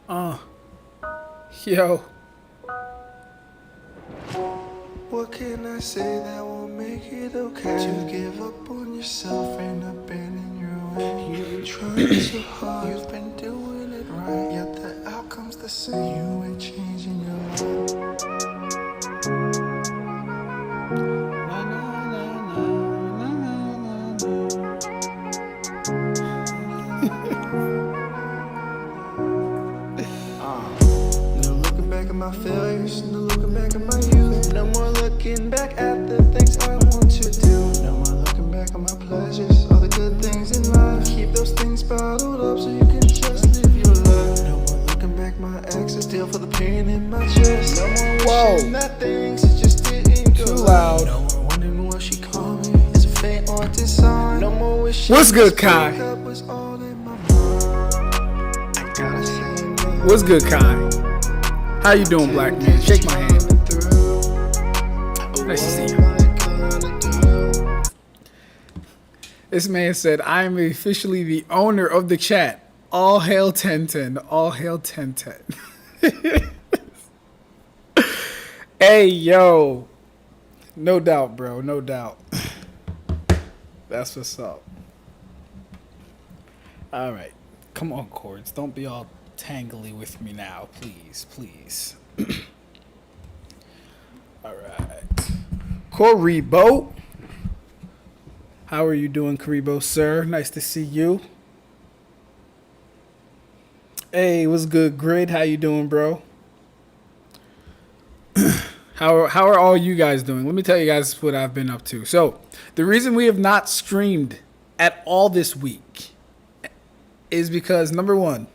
Uh, yo. What can I say that will make it okay? To give up on yourself and abandon your way. You've been trying so hard, you've been doing it right, yet the outcome's the same. You ain't changing your life. Na, na, na, na, No looking back at my failures, no looking back at my youth. No more looking back at the things I want to do. No more looking back at my pleasures, all the good things in life. Keep those things bottled up so you can just live your life. No more looking back, my exes still for the pain in my chest. No more wishing that things just didn't go. Too loud. No more wondering what she called me. It's a fate or design. No more wishing. What's good, Kai? That was all in my mind. I gotta say no. What's good, Kai? How you doing, black man? Shake my hand. Nice to see you. This man said, I am officially the owner of the chat. All hail 1010. All hail 1010. Hey, yo. No doubt, bro. No doubt. That's what's up. All right. Come on, Chords. Don't be all tangly with me now. Please, please. All right. Karibo. How are you doing, Karibo, sir? Nice to see you. Hey, what's good, Grid? How you doing, bro? How are all you guys doing? Let me tell you guys what I've been up to. So, the reason we have not streamed at all this week is because, number one,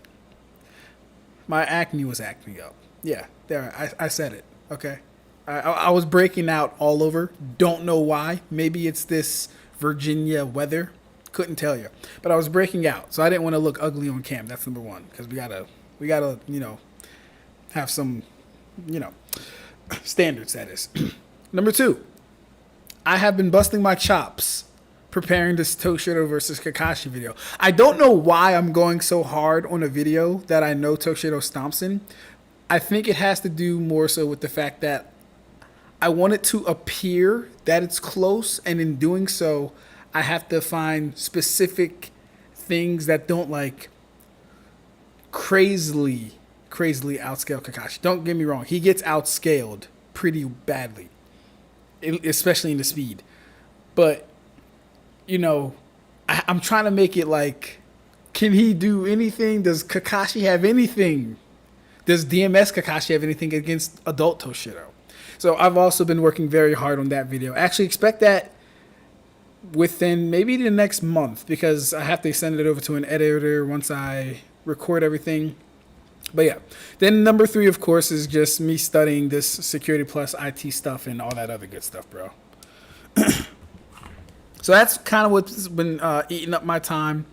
my acne was acting up. Yeah, there, I said it, okay? I was breaking out all over. Don't know why. Maybe it's this Virginia weather. Couldn't tell you. But I was breaking out, so I didn't want to look ugly on cam. That's number one, because we gotta, have some, standards, that is. Number two, I have been busting my chops preparing this Toshiro versus Kakashi video. I don't know why I'm going so hard on a video that I know Toshiro stomps in. I think it has to do more so with the fact that I want it to appear that it's close, and in doing so, I have to find specific things that don't crazily outscale Kakashi. Don't get me wrong, he gets outscaled pretty badly, especially in the speed. But I'm trying to make it like, can he do anything? Does Kakashi have anything? Does DMS Kakashi have anything against adult Toshiro? So I've also been working very hard on that video. Actually, expect that within maybe the next month, because I have to send it over to an editor once I record everything. But yeah, then number three, of course, is just me studying this Security Plus IT stuff and all that other good stuff, bro. So that's kind of what's been eating up my time,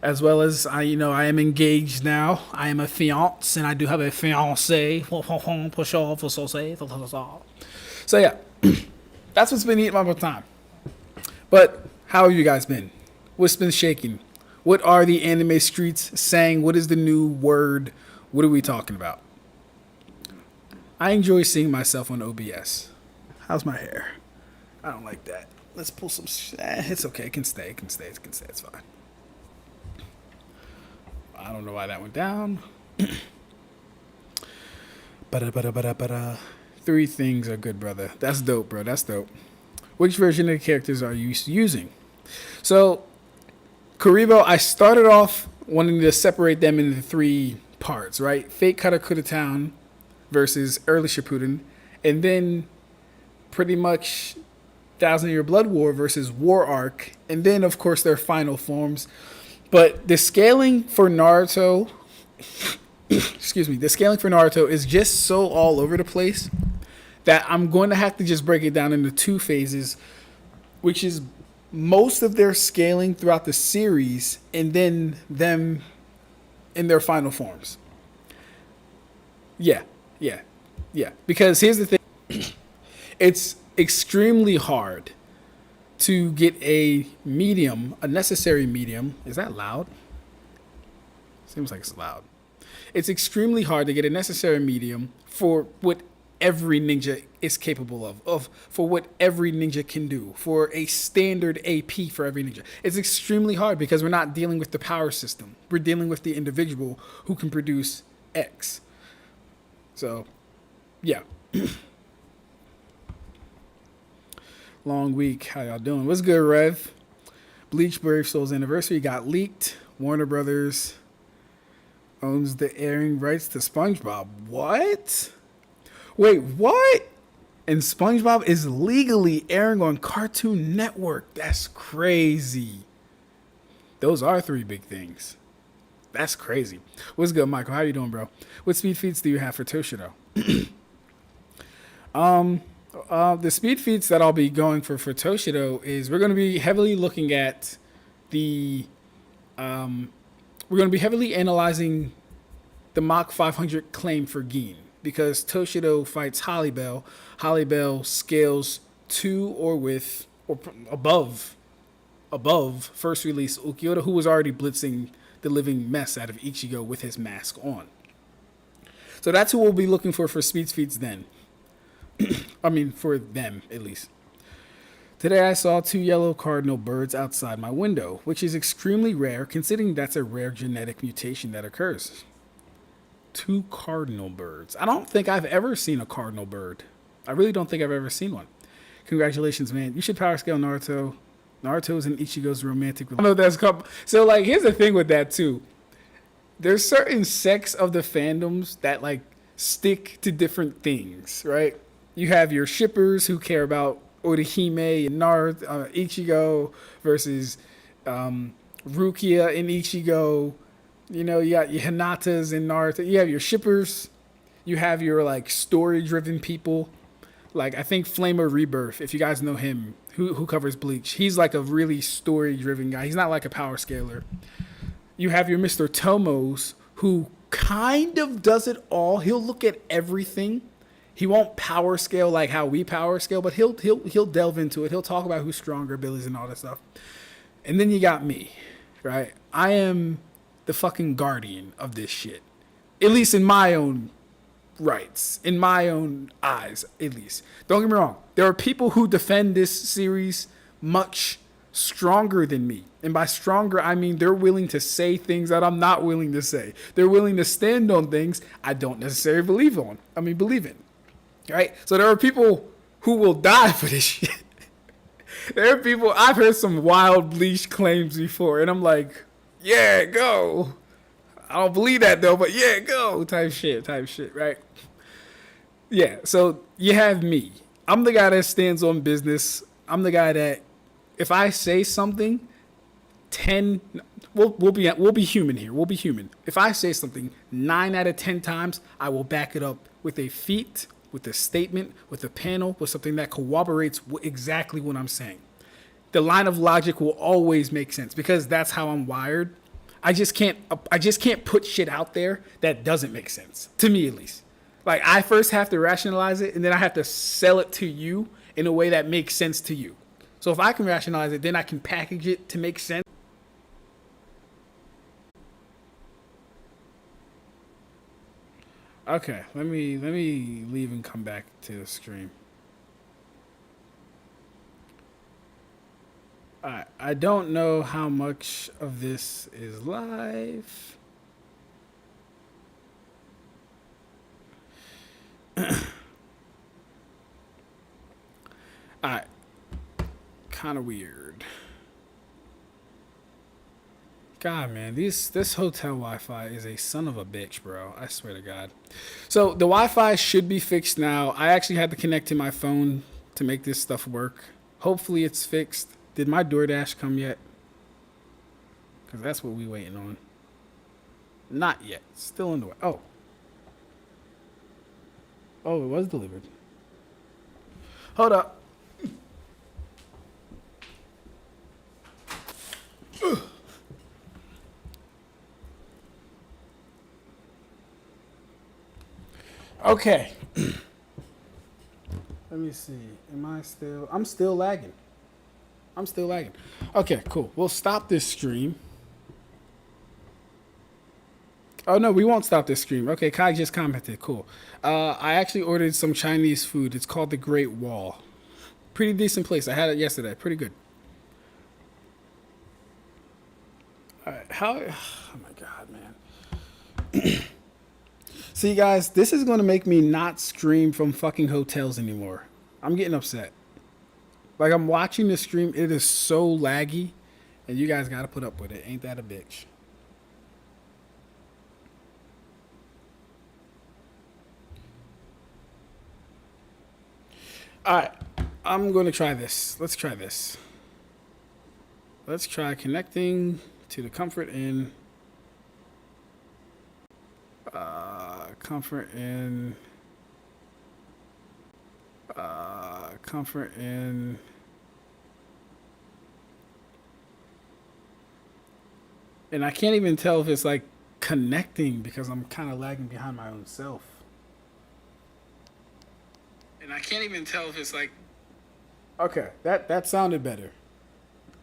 as well as I am engaged now. I am a fiance, and I do have a fiance. So yeah, that's what's been eating up my time. But how have you guys been? What's been shaking? What are the anime streets saying? What is the new word? What are we talking about? I enjoy seeing myself on OBS. How's my hair? I don't like that. Let's pull some. It's okay. It can stay. It can stay. It can stay. It's fine. I don't know why that went down. Three things are good, brother. That's dope, bro. That's dope. Which version of the characters are you using? So, Karibo, I started off wanting to separate them into three parts, right? Fate Katakura Town versus Early Shippuden, and then pretty much Thousand Year Blood War versus War Arc, and then of course their final forms. But the scaling for Naruto, the scaling for Naruto is just so all over the place that I'm going to have to just break it down into two phases, which is most of their scaling throughout the series and then them in their final forms. Yeah. Because here's the thing. It's extremely hard to get a necessary medium. Is that loud? Seems like it's loud. It's extremely hard to get a necessary medium for what every ninja is capable of for what every ninja can do, for a standard AP for every ninja. It's extremely hard because we're not dealing with the power system. We're dealing with the individual who can produce X. So, yeah. Long week. How y'all doing? What's good, Rev? Bleach Brave Soul's anniversary got leaked. Warner Brothers owns the airing rights to SpongeBob. What? Wait, what? And SpongeBob is legally airing on Cartoon Network. That's crazy. Those are three big things. That's crazy. What's good, Michael? How you doing, bro? What speed feats do you have for Toshiro? The speed feats that I'll be going for Toshiro is we're going to be heavily looking at the we're going to be heavily analyzing the Mach 500 claim for Gin, because Toshiro fights Halibel. Halibel scales to or with or above first release Ukiota, who was already blitzing the living mess out of Ichigo with his mask on. So that's who we'll be looking for speed feats then. I mean, for them at least. Today I saw 2 yellow cardinal birds outside my window, which is extremely rare considering that's a rare genetic mutation that occurs. 2 cardinal birds. I don't think I've ever seen a cardinal bird. I really don't think I've ever seen one. Congratulations, man. You should power scale Naruto. Naruto's and Ichigo's romantic relationship. I know that's couple. So, like, here's the thing with that, too. There's certain sects of the fandoms that, like, stick to different things, right? You have your shippers who care about Orihime and Naruto, Ichigo versus Rukia and Ichigo. You know, you got your Hinatas and Naruto. You have your shippers. You have your, like, story-driven people. Like, I think Flamer Rebirth, if you guys know him, who covers Bleach, he's, like, a really story-driven guy. He's not, like, a power scaler. You have your Mr. Tomos, who kind of does it all. He'll look at everything. He won't power scale like how we power scale, but he'll delve into it. He'll talk about who's stronger, abilities, and all that stuff. And then you got me, right? I am the fucking guardian of this shit. At least in my own rights. In my own eyes, at least. Don't get me wrong. There are people who defend this series much stronger than me. And by stronger, I mean they're willing to say things that I'm not willing to say. They're willing to stand on things I don't necessarily believe in. Right? So there are people who will die for this shit. There are people, I've heard some wild Bleach claims before, and I'm like, yeah, go. I don't believe that though, but yeah, go type shit, right? Yeah, so you have me. I'm the guy that stands on business. I'm the guy that if I say something, we'll be human here. We'll be human. If I say something 9 out of 10 times, I will back it up with a feat, with a statement, with a panel, with something that corroborates exactly what I'm saying. The line of logic will always make sense because that's how I'm wired. I just can't put shit out there that doesn't make sense, to me at least. Like, I first have to rationalize it, and then I have to sell it to you in a way that makes sense to you. So if I can rationalize it, then I can package it to make sense. Okay, let me leave and come back to the stream. Alright, I don't know how much of this is live. Alright. Kind of weird. God, man, this hotel Wi-Fi is a son of a bitch, bro. I swear to God. So the Wi-Fi should be fixed now. I actually had to connect to my phone to make this stuff work. Hopefully it's fixed. Did my DoorDash come yet? Because that's what we waiting on. Not yet. Still in the way. Oh. Oh, it was delivered. Hold up. Okay. Let me see. I'm still lagging. Okay, cool. We'll stop this stream. Oh no, we won't stop this stream. Okay, Kai just commented. Cool. I actually ordered some Chinese food. It's called the Great Wall. Pretty decent place. I had it yesterday. Pretty good. All right, how? Oh my god, man. See, guys, this is going to make me not stream from fucking hotels anymore. I'm getting upset. Like, I'm watching the stream. It is so laggy, and you guys got to put up with it. Ain't that a bitch? All right, I'm going to try this. Let's try this. Let's try connecting to the Comfort Inn. Comfort Inn. Comfort Inn. And I can't even tell if it's like connecting because I'm kind of lagging behind my own self. And I can't even tell if it's like. Okay, that sounded better.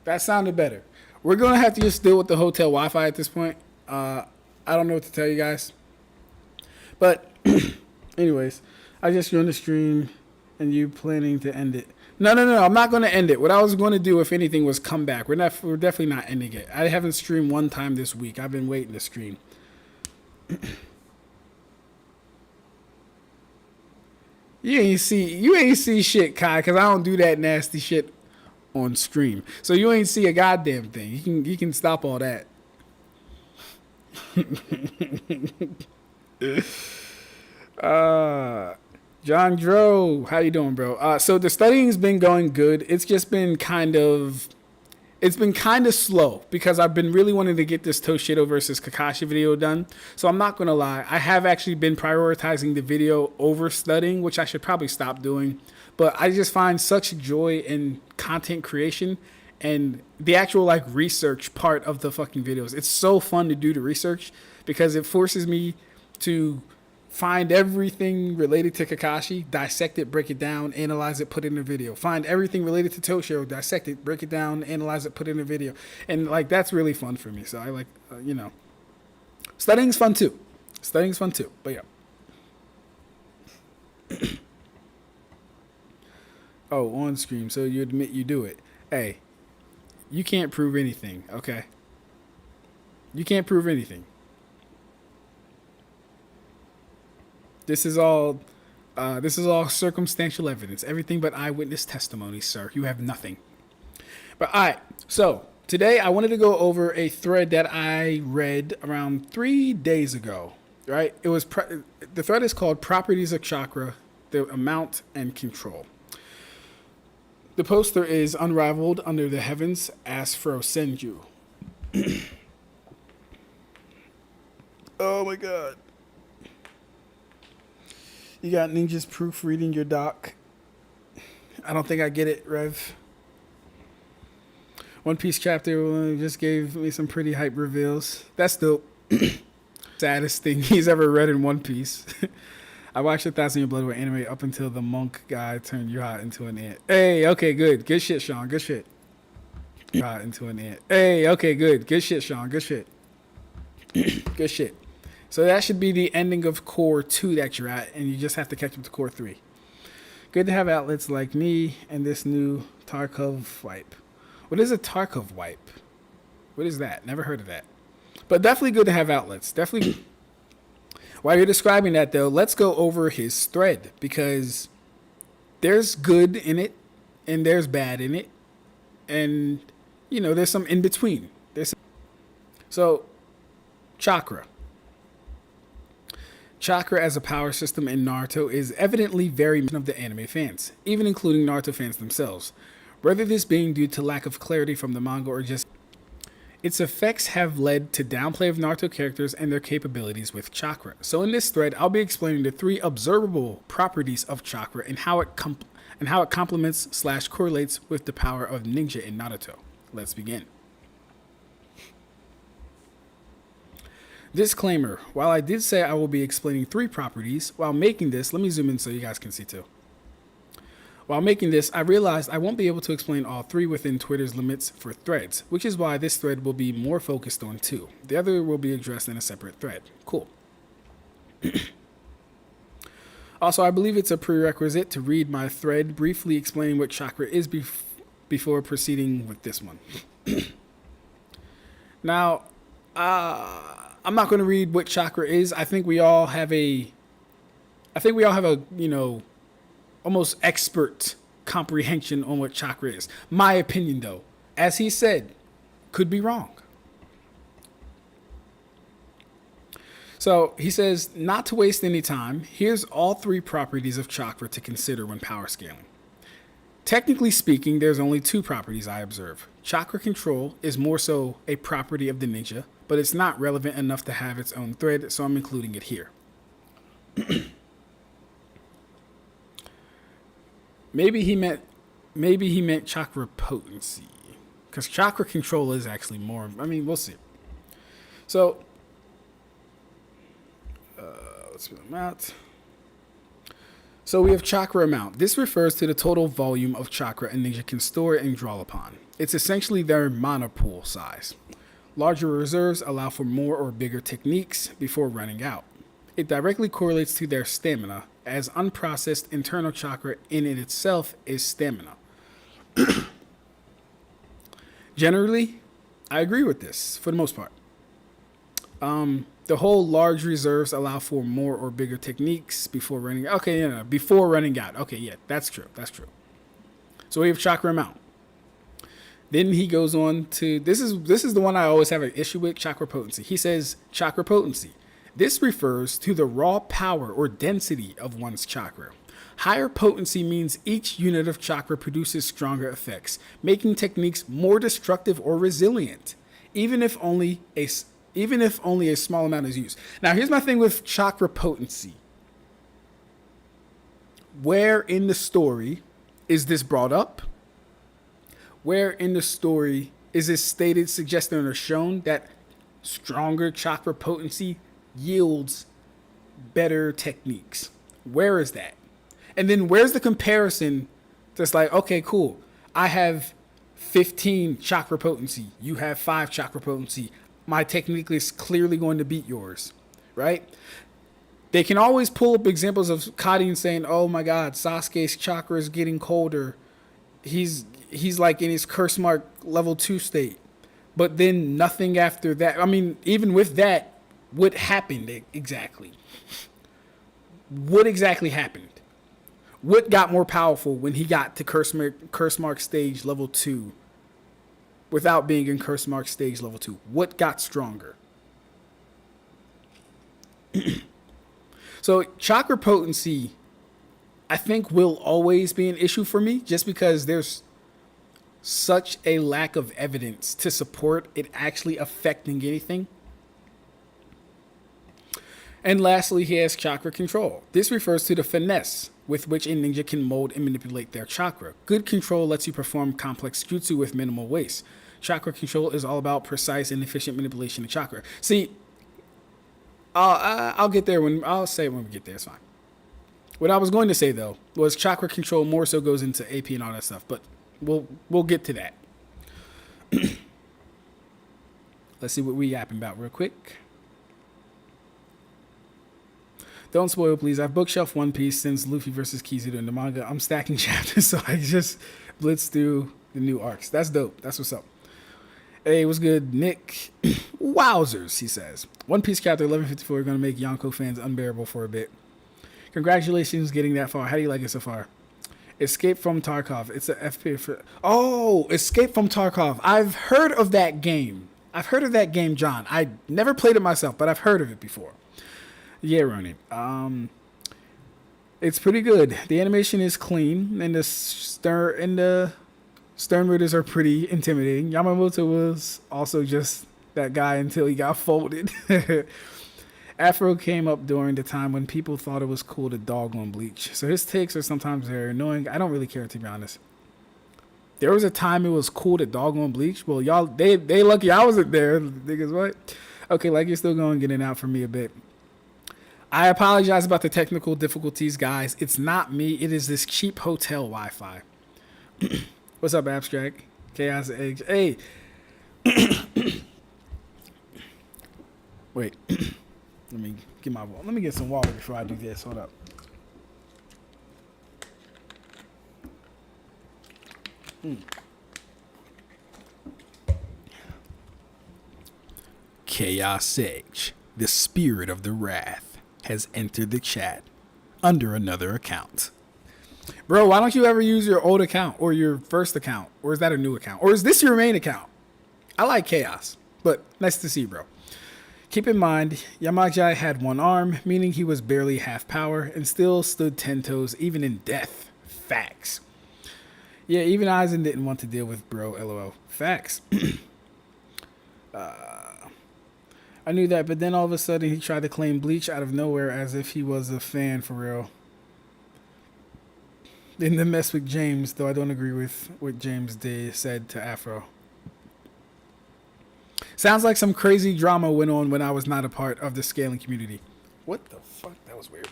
That sounded better. We're gonna have to just deal with the hotel Wi-Fi at this point. I don't know what to tell you guys. But, anyways, I just joined the stream, and you planning to end it? No. I'm not going to end it. What I was going to do, if anything, was come back. We're definitely not ending it. I haven't streamed one time this week. I've been waiting to stream. You ain't see shit, Kai, because I don't do that nasty shit on stream. So you ain't see a goddamn thing. You can stop all that. John Dro, how you doing, bro? So the studying's been going good. It's just been kind of slow because I've been really wanting to get this Toshiro versus Kakashi video done. So I'm not gonna lie, I have actually been prioritizing the video over studying, which I should probably stop doing. But I just find such joy in content creation and the actual like research part of the fucking videos. It's so fun to do the research because it forces me to find everything related to Kakashi, dissect it, break it down, analyze it, put it in a video. Find everything related to Toshiro, dissect it, break it down, analyze it, put it in a video. And like that's really fun for me. So I like, studying's fun too. But yeah. Oh, on stream. So you admit you do it. Hey, you can't prove anything, okay? You can't prove anything. This is all circumstantial evidence. Everything but eyewitness testimony, sir. You have nothing. But all right. So today I wanted to go over a thread that I read around 3 days ago. Right? It was the thread is called "Properties of Chakra: The Amount and Control." The poster is unraveled under the heavens. Asfro Senju. Oh my god. You got ninjas proofreading your doc. I don't think I get it, Rev. One Piece chapter just gave me some pretty hype reveals. That's dope. Saddest thing he's ever read in One Piece. I watched 1,000 Year Blood War anime up until the monk guy turned Yuha into an ant. Hey, okay, good. Good shit, Sean. Good shit. Yuha into an ant. Hey, okay, good. Good shit, Sean. Good shit. Good shit. So that should be the ending of Core 2 that you're at, and you just have to catch up to Core 3. Good to have outlets like me and this new Tarkov wipe. What is a Tarkov wipe? What is that? Never heard of that. But definitely good to have outlets. Definitely. While you're describing that, though, let's go over his thread, because there's good in it, and there's bad in it, and, there's some in between. So, Chakra. Chakra as a power system in Naruto is evidently very much of the anime fans, even including Naruto fans themselves, whether this being due to lack of clarity from the manga or just its effects have led to downplay of Naruto characters and their capabilities with Chakra. So in this thread, I'll be explaining the 3 observable properties of Chakra and how it complements / correlates with the power of ninja in Naruto. Let's begin. Disclaimer, while I did say I will be explaining 3 properties, while making this, let me zoom in so you guys can see too. While making this, I realized I won't be able to explain all three within Twitter's limits for threads, which is why this thread will be more focused on two. The other will be addressed in a separate thread. Cool. Also, I believe it's a prerequisite to read my thread briefly explaining what chakra is before proceeding with this one. Now, I'm not going to read what chakra is. I think we all have a, almost expert comprehension on what chakra is. My opinion, though, as he said, could be wrong. So he says, not to waste any time, here's all three properties of chakra to consider when power scaling. Technically speaking, there's only two properties I observe. Chakra control is more so a property of the ninja, but it's not relevant enough to have its own thread, so I'm including it here. Maybe he meant chakra potency, because chakra control is actually more. I mean, we'll see. So let's spell them out. So we have chakra amount. This refers to the total volume of chakra a ninja can store and draw upon. It's essentially their mana pool size. Larger reserves allow for more or bigger techniques before running out. It directly correlates to their stamina, as unprocessed internal chakra in it itself is stamina. Generally, I agree with this for the most part. The whole large reserves allow for more or bigger techniques before running. Okay, before running out. Okay, yeah, that's true. That's true. So we have chakra amount. Then he goes on to this is the one I always have an issue with, chakra potency. He says chakra potency. This refers to the raw power or density of one's chakra. Higher potency means each unit of chakra produces stronger effects, making techniques more destructive or resilient, even if only a small amount is used. Now, here's my thing with chakra potency. Where in the story is this brought up? Where in the story is this stated, suggested, or shown that stronger chakra potency yields better techniques? Where is that? And then where's the comparison that's like, okay, cool, I have 15 chakra potency, you have 5 chakra potency, my technique is clearly going to beat yours, right? They can always pull up examples of Kadin saying, oh my god, Sasuke's chakra is getting colder, he's like in his curse mark level 2 state, but then nothing after that. I mean, even with that, what happened exactly? What exactly happened? What got more powerful when he got to curse mark stage level 2 without being in curse mark stage level 2? What got stronger? So chakra potency, I think, will always be an issue for me, just because there's such a lack of evidence to support it actually affecting anything. And lastly, he has chakra control. This refers to the finesse with which a ninja can mold and manipulate their chakra. Good control lets you perform complex jutsu with minimal waste. Chakra control is all about precise and efficient manipulation of chakra. See, I'll get there I'll say it when we get there. It's fine. What I was going to say though was chakra control more so goes into AP and all that stuff, but we'll get to that. Let's see what we yapping about real quick. Don't spoil, please. I've bookshelf One Piece since Luffy versus Kizaru in the manga. I'm stacking chapters, so I just blitzed through the new arcs. That's dope. That's what's up. Hey, what's good, Nick? Wowzers, he says. One Piece chapter 1154 are going to make Yonko fans unbearable for a bit. Congratulations getting that far. How do you like it so far? Escape from Tarkov. It's a FP for... Oh, Escape from Tarkov. I've heard of that game. John. I never played it myself, but I've heard of it before. Yeah, Ronin. It's pretty good. The animation is clean, and the Sternritters are pretty intimidating. Yamamoto was also just that guy until he got folded. Afro came up during the time when people thought it was cool to dog on Bleach, so his takes are sometimes very annoying. I don't really care, to be honest. There was a time it was cool to dog on Bleach. Well, y'all, they lucky I wasn't there. Niggas, what? Okay, like you're still going in and out for me a bit. I apologize about the technical difficulties, guys. It's not me. It is this cheap hotel Wi-Fi. What's up, Ab-Stract? Chaos Eggs. Hey. Wait. Let me get some water before I do this. Hold up. Chaos Edge, the spirit of the wrath, has entered the chat under another account. Bro, why don't you ever use your old account or your first account? Or is that a new account? Or is this your main account? I like Chaos, but nice to see you, bro. Keep in mind, Yamagi had one arm, meaning he was barely half power and still stood 10 toes even in death. Facts. Yeah, even Aizen didn't want to deal with bro, lol. Facts. I knew that, but then all of a sudden he tried to claim Bleach out of nowhere as if he was a fan for real. In the mess with James, though I don't agree with what James said to Afro. Sounds like some crazy drama went on when I was not a part of the scaling community. What the fuck? That was weird.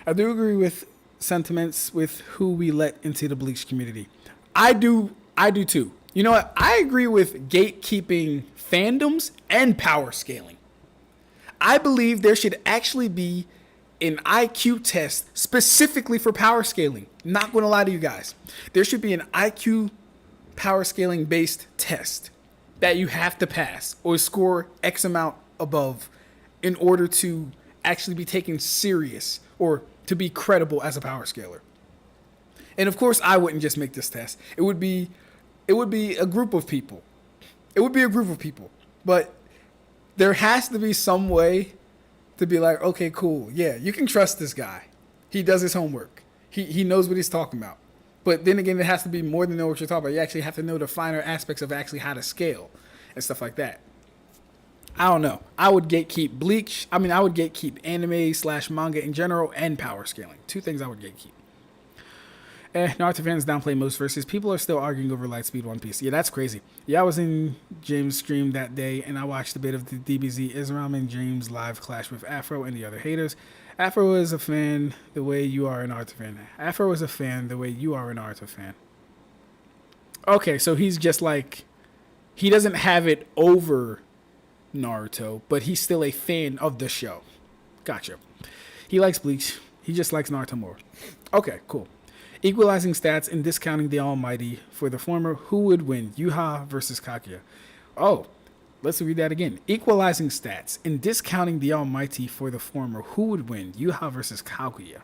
I do agree with sentiments with who we let into the Bleach community. I do too. You know what? I agree with gatekeeping fandoms and power scaling. I believe there should actually be an IQ test specifically for power scaling. Not going to lie to you guys. There should be an IQ power scaling based test that you have to pass or score X amount above in order to actually be taken serious or to be credible as a power scaler. And of course, I wouldn't just make this test. It would be a group of people. It would be a group of people. But there has to be some way to be like, okay, cool. Yeah, you can trust this guy. He does his homework. He knows what he's talking about. But then again, it has to be more than know what you're talking about. You actually have to know the finer aspects of actually how to scale and stuff like that. I don't know. I would gatekeep Bleach. I would gatekeep anime / manga in general and power scaling. Two things I would gatekeep. Naruto fans downplay most verses. People are still arguing over Lightspeed One Piece. Yeah, that's crazy. Yeah, I was in James' stream that day, and I watched a bit of the DBZ Isram and James live clash with Afro and the other haters. Afro is a fan the way you are an Naruto fan. Afro is a fan the way you are an Naruto fan. Okay, so he's just like, he doesn't have it over Naruto, but he's still a fan of the show. Gotcha. He likes Bleach. He just likes Naruto more. Okay, cool. Equalizing stats and discounting the Almighty for the former, who would win? Yuha versus Kaguya. Oh, let's read that again. Equalizing stats and discounting the Almighty for the former, who would win? Yuha versus Kaguya.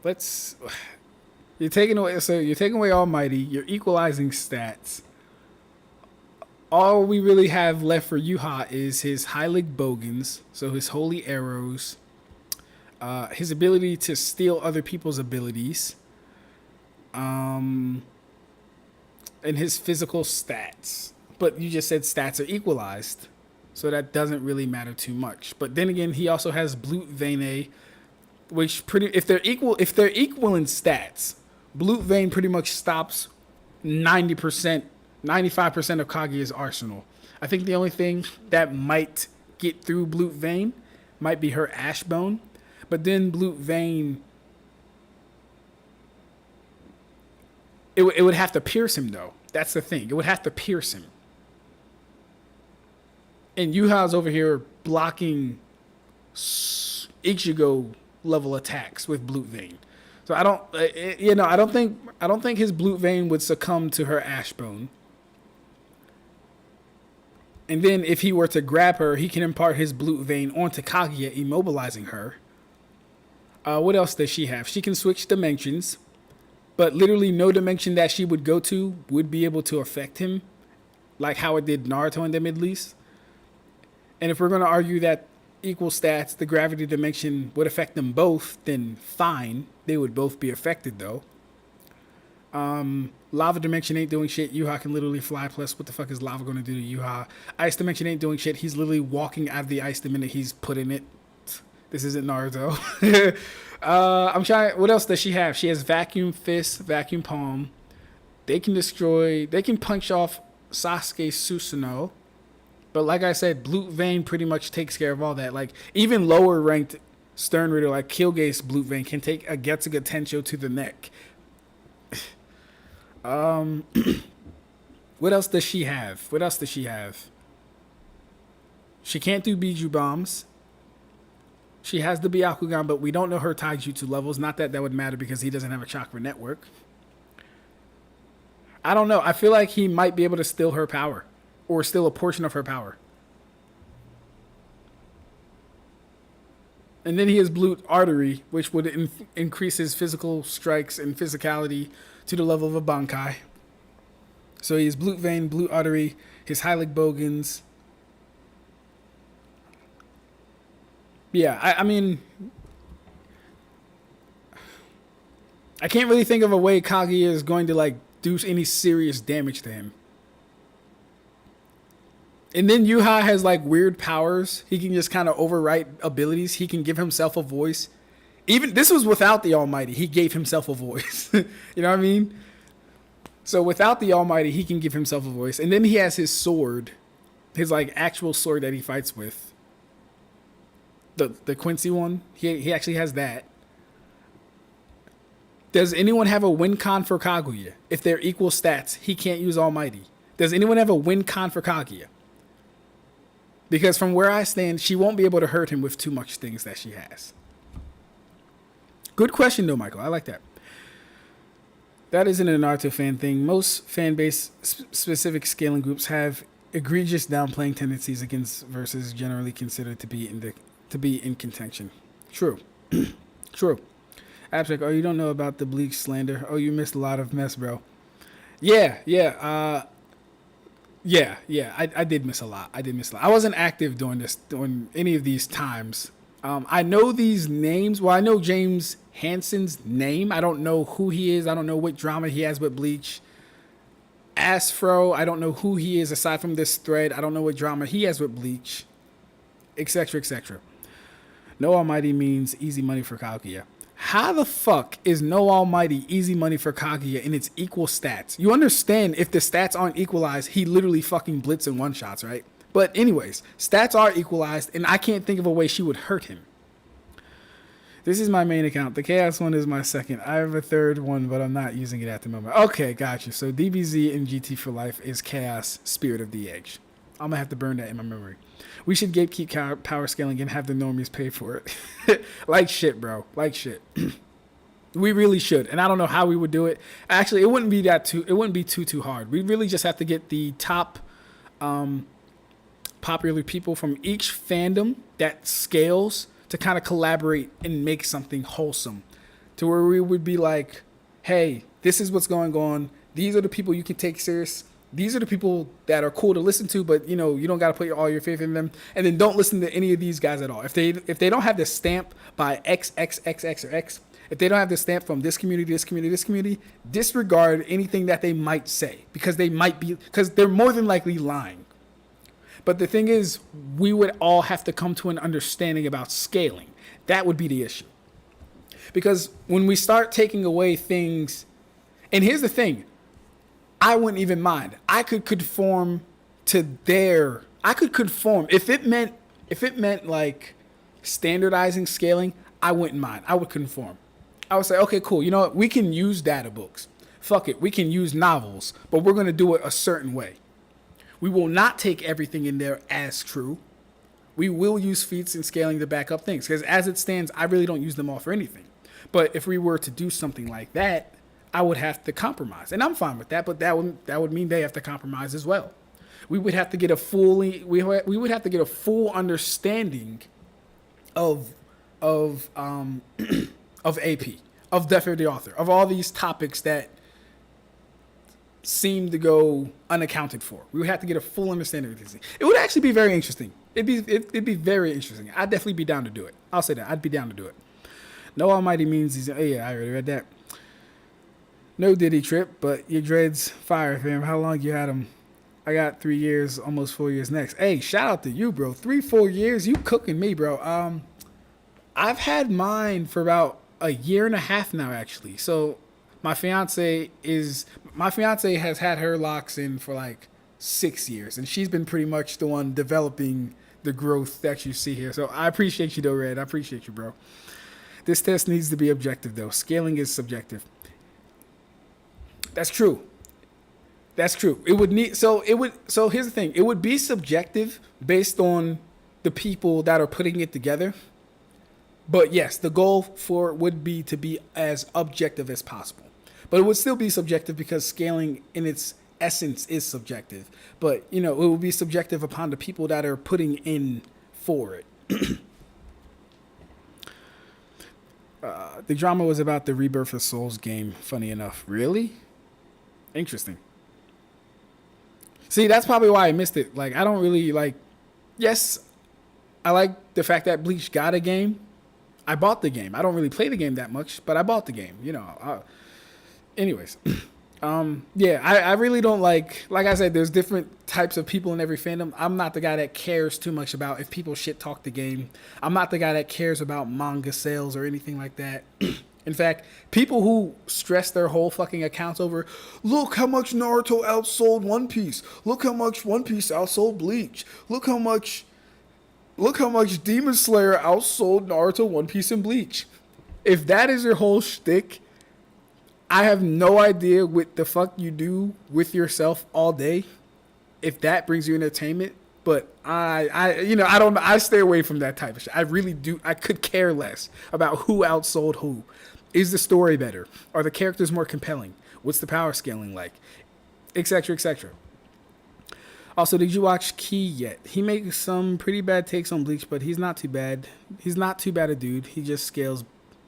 Let's. You're taking away Almighty. You're equalizing stats. All we really have left for Yuha is his Heilig Bogans, so his holy arrows, his ability to steal other people's abilities, and his physical stats. But you just said stats are equalized, so that doesn't really matter too much. But then again, he also has Blut Vene, which if they're equal in stats, Blut Vein pretty much stops 90%. 95% of Kaguya's arsenal. I think the only thing that might get through Blut Vein might be her Ash Bone. But then Blut Vein, it would have to pierce him, though. That's the thing. It would have to pierce him. And Yuha's over here blocking Ichigo level attacks with Blut Vein. So I don't think his Blut Vein would succumb to her Ash Bone. And then if he were to grab her, he can impart his Blut Vein onto Kaguya, immobilizing her. What else does she have? She can switch dimensions, but literally no dimension that she would go to would be able to affect him, like how it did Naruto in the Middle East. And if we're going to argue that equal stats, the gravity dimension would affect them both, then fine. They would both be affected, though. Lava dimension ain't doing shit. Yuha can literally fly. Plus, what the fuck is lava going to do to Yuha? Ice dimension ain't doing shit. He's literally walking out of the ice the minute he's put in it. This isn't Naruto. I'm trying. What else does she have? She has vacuum fist, vacuum palm. They can destroy. They can punch off Sasuke Susanoo. But like I said, Blue Vein pretty much takes care of all that. Like, even lower ranked Sternritter, like Killgate's Blue Vein, can take a Getsuga Tensho to the neck. What else does she have? She can't do Biju Bombs. She has the Byakugan, but we don't know her Taijutsu levels. Not that that would matter because he doesn't have a chakra network. I don't know. I feel like he might be able to steal her power. Or steal a portion of her power. And then he has Blue Artery, which would increase his physical strikes and physicality to the level of a Bankai. So he has Blue Vein, Blue Artery, his Heilig Bogans. Yeah, I mean, I can't really think of a way Kaguya is going to like do any serious damage to him. And then Yuha has like weird powers. He can just kind of overwrite abilities. He can give himself a voice. Even this was without the Almighty. He gave himself a voice. You know what I mean? So without the Almighty, he can give himself a voice. And then he has his sword, his like actual sword that he fights with. The Quincy one. He actually has that. Does anyone have a win con for Kaguya? If they're equal stats, he can't use Almighty. Does anyone have a win con for Kaguya? Because from where I stand, she won't be able to hurt him with too much things that she has. Good question, though, Michael. I like that. That isn't a Naruto fan thing. Most fan base specific scaling groups have egregious downplaying tendencies against versus generally considered to be in contention. True. True. Ab-Stract, oh, you don't know about the Bleach slander. Oh, you missed a lot of mess, bro. Yeah. I did miss a lot. I wasn't active during any of these times. I know these names. Well, I know James Hansen's name. I don't know who he is. I don't know what drama he has with Bleach. Asfro, I don't know who he is aside from this thread. I don't know what drama he has with Bleach, etc., etc. No Almighty means easy money for Kaguya. How the fuck is No Almighty easy money for Kaguya in its equal stats? You understand if the stats aren't equalized, he literally fucking blitz and one shots, right? But anyways, stats are equalized, and I can't think of a way she would hurt him. This is my main account. The Chaos one is my second. I have a third one, but I'm not using it at the moment. Okay, gotcha. So DBZ and GT for life is Chaos Spirit of the Edge. I'm going to have to burn that in my memory. We should gatekeep power scaling and have the normies pay for it. Like shit, bro. Like shit. We really should. And I don't know how we would do it. Actually, it wouldn't be too hard. We really just have to get the top popular people from each fandom that scales to kind of collaborate and make something wholesome. To where we would be like, hey, this is what's going on. These are the people you can take serious. These are the people that are cool to listen to, but you know, you don't got to put all your faith in them. And then don't listen to any of these guys at all. If they don't have the stamp by XXXX or X, if they don't have the stamp from this community, disregard anything that they might say because they're more than likely lying. But the thing is, we would all have to come to an understanding about scaling. That would be the issue. Because when we start taking away things, and here's the thing, I wouldn't even mind. I could conform to if it meant like standardizing scaling, I wouldn't mind. I would conform. I would say, okay, cool. You know what? We can use data books. Fuck it. We can use novels, but we're going to do it a certain way. We will not take everything in there as true. We will use feats and scaling to back up things because as it stands, I really don't use them all for anything. But if we were to do something like that, I would have to compromise, and I'm fine with that. But that would mean they have to compromise as well. We would have to get a full understanding of AP, of Death of the Author, of all these topics that seem to go unaccounted for. We would have to get a full understanding of this. It would actually be very interesting. It'd be very interesting. I'd definitely be down to do it. I'll say that. I'd be down to do it. No Almighty means he's. Oh yeah, I already read that. No Diddy trip, but your dreads fire, fam. How long you had them? I got 3 years, almost 4 years next. Hey, shout out to you, bro. 3-4 years, you cooking me, bro. I've had mine for about a year and a half now, actually. So my fiance has had her locks in for like 6 years, and she's been pretty much the one developing the growth that you see here. So I appreciate you though, Red. I appreciate you, bro. This test needs to be objective though. Scaling is subjective. That's true. That's true. It would need so here's the thing. It would be subjective based on the people that are putting it together. But yes, the goal for it would be to be as objective as possible. But it would still be subjective because scaling in its essence is subjective. But, it will be subjective upon the people that are putting in for it. The drama was about the Rebirth of Souls game, funny enough. Really? Interesting. See, that's probably why I missed it. Like, I don't really, yes, I like the fact that Bleach got a game. I bought the game. I don't really play the game that much, but I bought the game. Anyways, yeah, I really don't like I said, there's different types of people in every fandom. I'm not the guy that cares too much about if people shit talk the game. I'm not the guy that cares about manga sales or anything like that. In fact, people who stress their whole fucking accounts over, look how much Naruto outsold One Piece. Look how much One Piece outsold Bleach. Look how much Demon Slayer outsold Naruto, One Piece, and Bleach. If that is your whole shtick, I have no idea what the fuck you do with yourself all day. If that brings you entertainment, but I stay away from that type of shit. I really do. I could care less about who outsold who. Is the story better? Are the characters more compelling? What's the power scaling like? Etc. Etc. Also, did you watch Key yet? He makes some pretty bad takes on Bleach, but he's not too bad. He's not too bad a dude. He just scales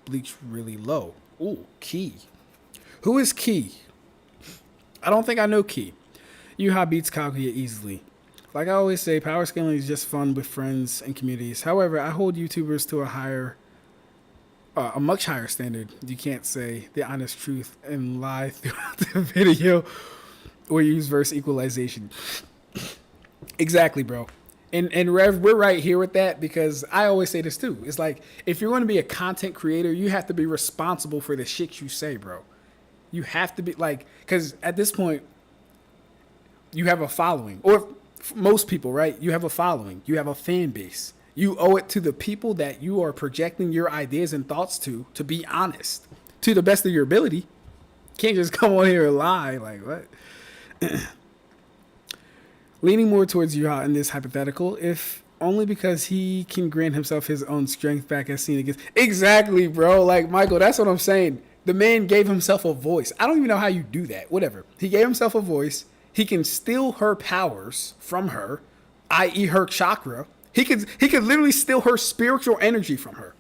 Bleach really low. Ooh, Key. Who is Key? I don't think I know Key. Yuha beats Kaguya easily. Like I always say, power scaling is just fun with friends and communities. However, I hold YouTubers to a much higher standard. You can't say the honest truth and lie throughout the video or use verse equalization. Exactly, bro. And Rev, we're right here with that because I always say this too. It's like, if you're going to be a content creator, you have to be responsible for the shit you say, bro. You have to be because at this point, you have a following. Or most people, right? You have a following. You have a fan base. You owe it to the people that you are projecting your ideas and thoughts to be honest. To the best of your ability. You can't just come on here and lie. Like, what? Leaning more towards Yuha in this hypothetical, if only because he can grant himself his own strength back as seen against. Exactly, bro. Like, Michael, that's what I'm saying. The man gave himself a voice. I don't even know how you do that. Whatever. He gave himself a voice. He can steal her powers from her, i.e. her chakra. He could literally steal her spiritual energy from her.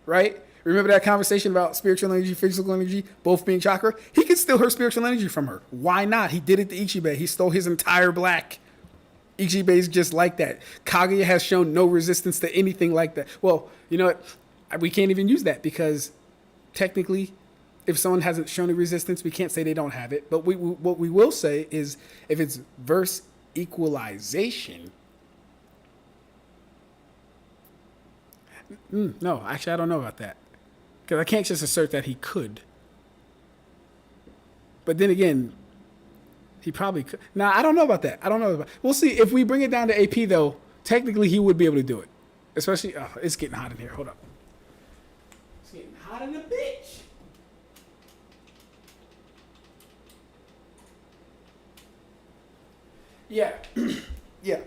Right? Remember that conversation about spiritual energy, physical energy, both being chakra? He could steal her spiritual energy from her. Why not? He did it to Ichibe. He stole his entire black. Ichibe is just like that. Kaguya has shown no resistance to anything like that. Well, you know what? We can't even use that because technically, if someone hasn't shown a resistance, we can't say they don't have it. But what we will say is if it's verse equalization. No, actually, I don't know about that. Because I can't just assert that he could. But then again, he probably could. Nah, I don't know about that. We'll see. If we bring it down to AP, though, technically he would be able to do it. Especially, it's getting hot in here. Hold up. It's getting hot in the bitch. Yeah. Yeah.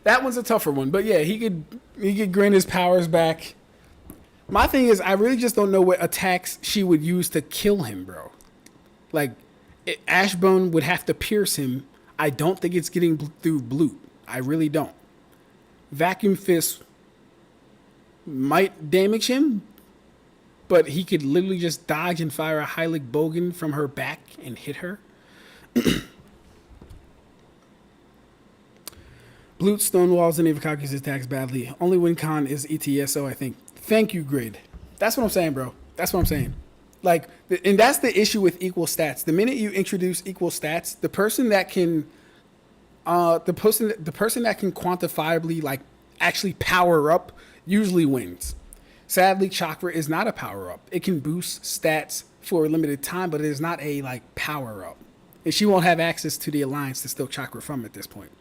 That one's a tougher one. But yeah, he could grant his powers back. My thing is, I really just don't know what attacks she would use to kill him, bro. Like, Ashbone would have to pierce him. I don't think it's getting through Blue. I really don't. Vacuum Fist might damage him, but he could literally just dodge and fire a Hylic Bogan from her back and hit her. Blute stonewalls any of Kaku's attacks badly. Only when Khan is ETSO, I think. Thank you, Grid. That's what I'm saying, bro. That's what I'm saying. Like, and that's the issue with equal stats. The minute you introduce equal stats, the person that can, the person that can quantifiably actually power up usually wins. Sadly, Chakra is not a power up. It can boost stats for a limited time, but it is not a power up. and she won't have access to the alliance to steal chakra from at this point.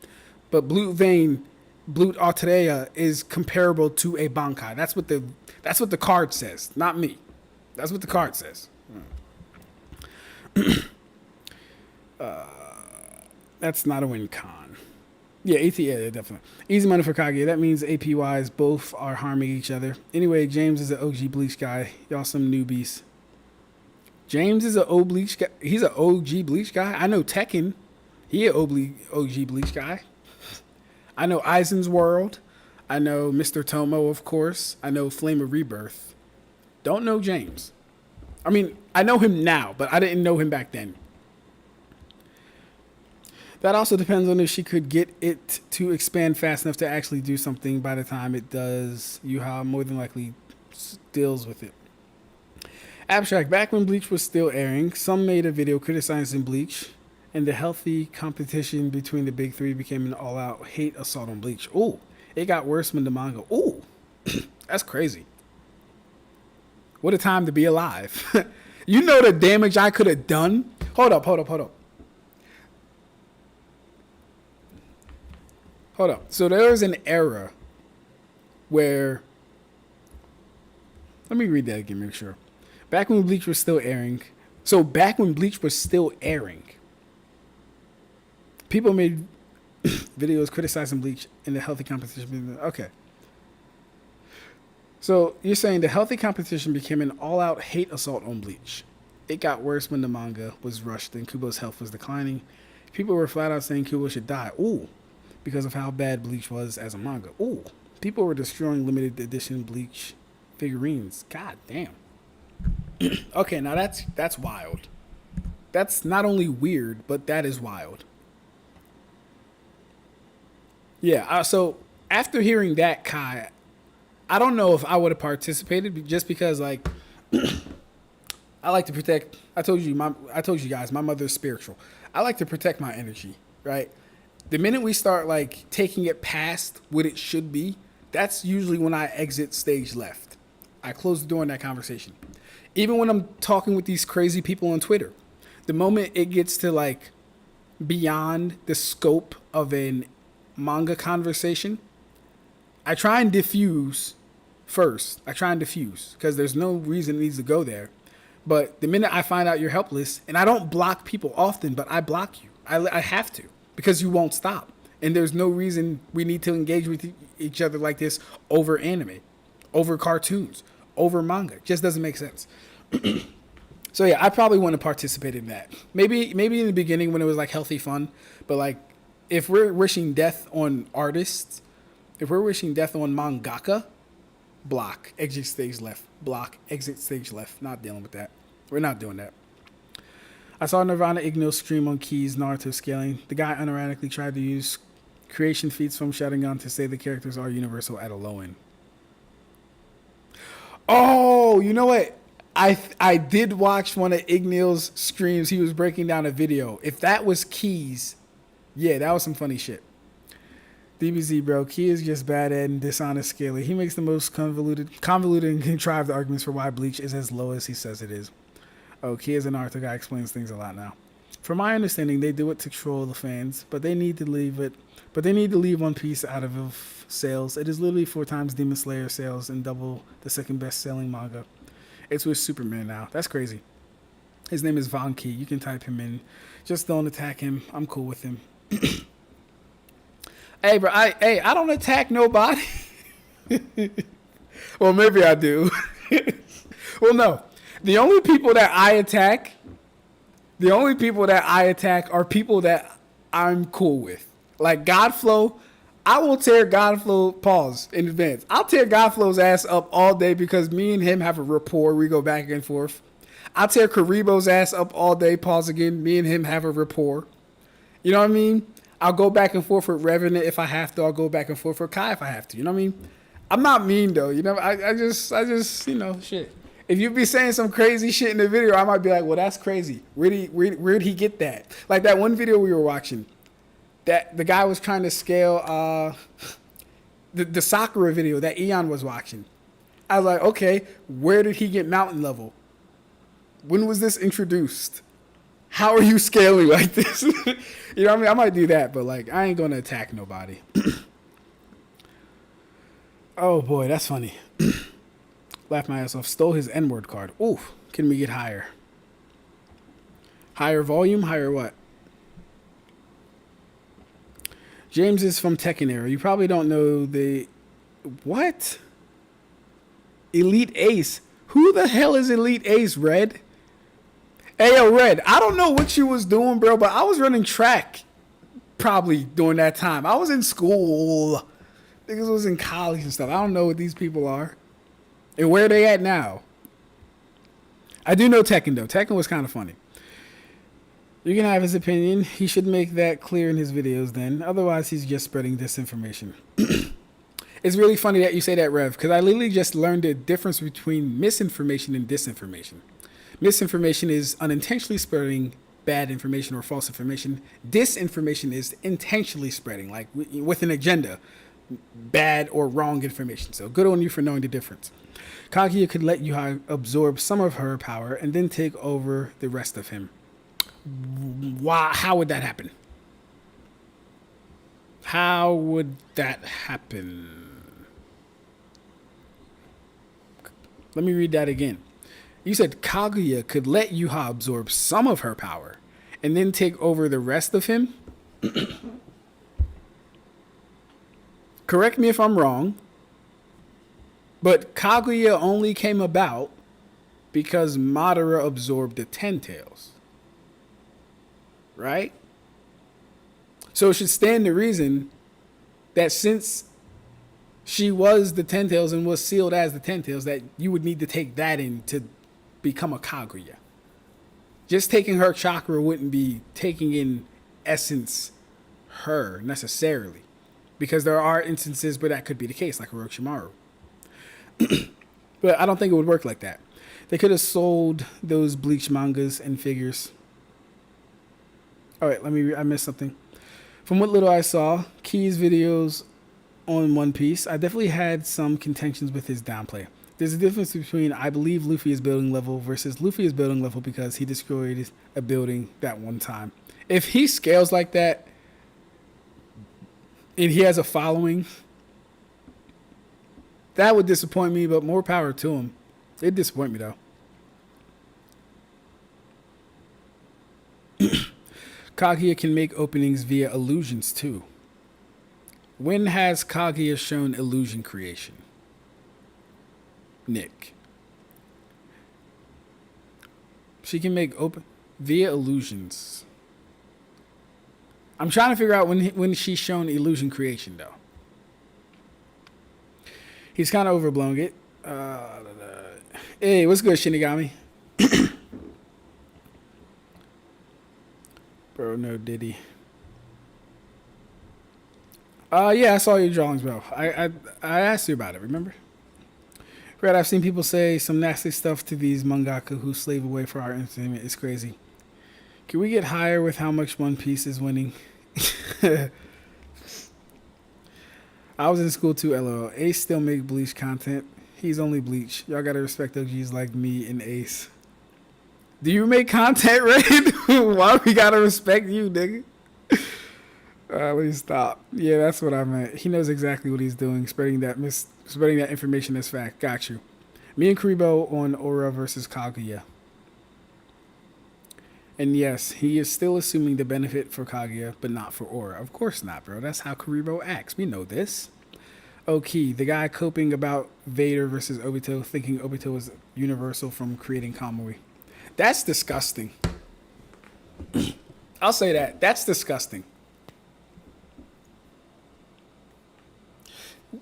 But Blue Vein, Blue Alterea is comparable to a Bankai. That's what the card says, not me. That's what the card says. That's not a win con. Yeah, yeah, definitely. Easy money for Kaguya. That means AP-wise, both are harming each other. Anyway, James is an OG Bleach guy. Y'all some newbies. James is an OG Bleach guy. He's an OG Bleach guy. I know Tekken. He an OG Bleach guy. I know Aizen's World. I know Mr. Tomo, of course. I know Flame of Rebirth. Don't know James. I mean, I know him now, but I didn't know him back then. That also depends on if she could get it to expand fast enough to actually do something by the time it does. Yuha more than likely deals with it. Ab-Stract, back when Bleach was still airing, some made a video criticizing Bleach, and the healthy competition between the big three became an all-out hate assault on Bleach. Ooh, it got worse when the manga. Ooh, that's crazy. What a time to be alive. You know the damage I could have done? Hold up. So there was an era where... Let me read that again, make sure. Back when Bleach was still airing. So back when Bleach was still airing, people made videos criticizing Bleach in the healthy competition. Okay. So you're saying the healthy competition became an all-out hate assault on Bleach. It got worse when the manga was rushed and Kubo's health was declining. People were flat out saying Kubo should die. Ooh. Because of how bad Bleach was as a manga. Ooh. People were destroying limited edition Bleach figurines. God damn. Okay, now that's wild. That's not only weird, but that is wild. Yeah, so after hearing that, Kai, I don't know if I would have participated just because, like, I like to protect. I told you guys, my mother's spiritual. I like to protect my energy, right? The minute we start like taking it past what it should be, that's usually when I exit stage left. I close the door in that conversation. Even when I'm talking with these crazy people on Twitter, the moment it gets to like beyond the scope of a manga conversation, I try and diffuse first. Because there's no reason it needs to go there. But the minute I find out you're helpless, and I don't block people often, but I block you. I have to, because you won't stop. And there's no reason we need to engage with each other like this over anime, over cartoons, over manga. It just doesn't make sense. So yeah, I probably wouldn't have participated in that. Maybe in the beginning when it was like healthy fun, but like if we're wishing death on artists, if we're wishing death on mangaka, block, exit stage left, block, exit stage left. Not dealing with that. We're not doing that. I saw Nirvana Igno stream on Keys Naruto scaling. The guy unironically tried to use creation feats from Sharingan to say the characters are universal at a low end. Oh, you know what? I did watch one of Ignil's streams. He was breaking down a video. If that was Keys, yeah, that was some funny shit. DBZ, bro. Key is just bad at and dishonest scaling. He makes the most convoluted and contrived arguments for why Bleach is as low as he says it is. Oh, Key is an Naruto guy, explains things a lot now. From my understanding, they do it to troll the fans, but they need to leave One Piece out of sales. It is literally 4 times Demon Slayer sales and double the second best selling manga. It's with Superman now. That's crazy. His name is Von Key. You can type him in. Just don't attack him. I'm cool with him. Hey, bro. I don't attack nobody. Well, maybe I do. Well, no. The only people that I attack are people that I'm cool with. Like Godflow, I will tear Godflow, pause in advance. I'll tear Godflow's ass up all day because me and him have a rapport. We go back and forth. I'll tear Karibo's ass up all day, pause again. Me and him have a rapport. You know what I mean? I'll go back and forth with Revenant if I have to. I'll go back and forth with Kai if I have to. You know what I mean? I'm not mean though. You know, I just, you know, shit. If you be saying some crazy shit in the video, I might be like, well, that's crazy. Where'd he get that? Like that one video we were watching, that the guy was trying to scale the Sakura video that Eon was watching. I was like, okay, where did he get mountain level? When was this introduced? How are you scaling like this? You know what I mean? I might do that, but like I ain't gonna attack nobody. Oh boy, that's funny. Laughed my ass off. Stole his N-word card. Oof. Can we get higher? Higher volume? Higher what? James is from Tekken era. You probably don't know the... What? Elite Ace. Who the hell is Elite Ace, Red? Hey, yo, Red. I don't know what you was doing, bro, but I was running track probably during that time. I was in school. Niggas was in college and stuff. I don't know what these people are. And where are they at now? I do know Tekken, though. Tekken was kind of funny. You can have his opinion. He should make that clear in his videos then. Otherwise, he's just spreading disinformation. It's really funny that you say that, Rev, because I literally just learned the difference between misinformation and disinformation. Misinformation is unintentionally spreading bad information or false information. Disinformation is intentionally spreading, like with an agenda, bad or wrong information. So good on you for knowing the difference. Kaguya could let Yuha absorb some of her power and then take over the rest of him. Why? How would that happen? How would that happen? Let me read that again. You said Kaguya could let Yuha absorb some of her power and then take over the rest of him? Correct me if I'm wrong, but Kaguya only came about because Madara absorbed the Ten Tails. Right? So it should stand to reason that since she was the Ten Tails and was sealed as the Ten Tails, that you would need to take that in to become a Kaguya. Just taking her chakra wouldn't be taking in essence her necessarily, because there are instances where that could be the case, like Orochimaru. But I don't think it would work like that. They could have sold those Bleach mangas and figures. All right, I missed something. From what little I saw, Key's videos on One Piece, I definitely had some contentions with his downplay. There's a difference between I believe Luffy is building level versus Luffy is building level because he destroyed a building that one time. If he scales like that and he has a following, that would disappoint me, but more power to him. It'd disappoint me though. Kaguya can make openings via illusions too. When has Kaguya shown illusion creation? Nick. She can make open via illusions. I'm trying to figure out when she's shown illusion creation though. He's kind of overblown it. Hey, what's good, Shinigami? Bro, no Diddy. Yeah, I saw your drawings, bro. I asked you about it, remember? Red, I've seen people say some nasty stuff to these mangaka who slave away for our entertainment. It's crazy. Can we get higher with how much One Piece is winning? I was in school too, LOL. Ace still make Bleach content. He's only Bleach. Y'all gotta respect OGs like me and Ace. Do you make content, Red? Why we gotta respect you, nigga? Let me stop. Yeah, that's what I meant. He knows exactly what he's doing, spreading that information as fact. Got you. Me and Kuribo on Aura versus Kaguya. And yes, he is still assuming the benefit for Kaguya, but not for Aura. Of course not, bro. That's how Kuribo acts. We know this. Okay, the guy coping about Vader versus Obito, thinking Obito was universal from creating Kamui. That's disgusting. I'll say that. That's disgusting.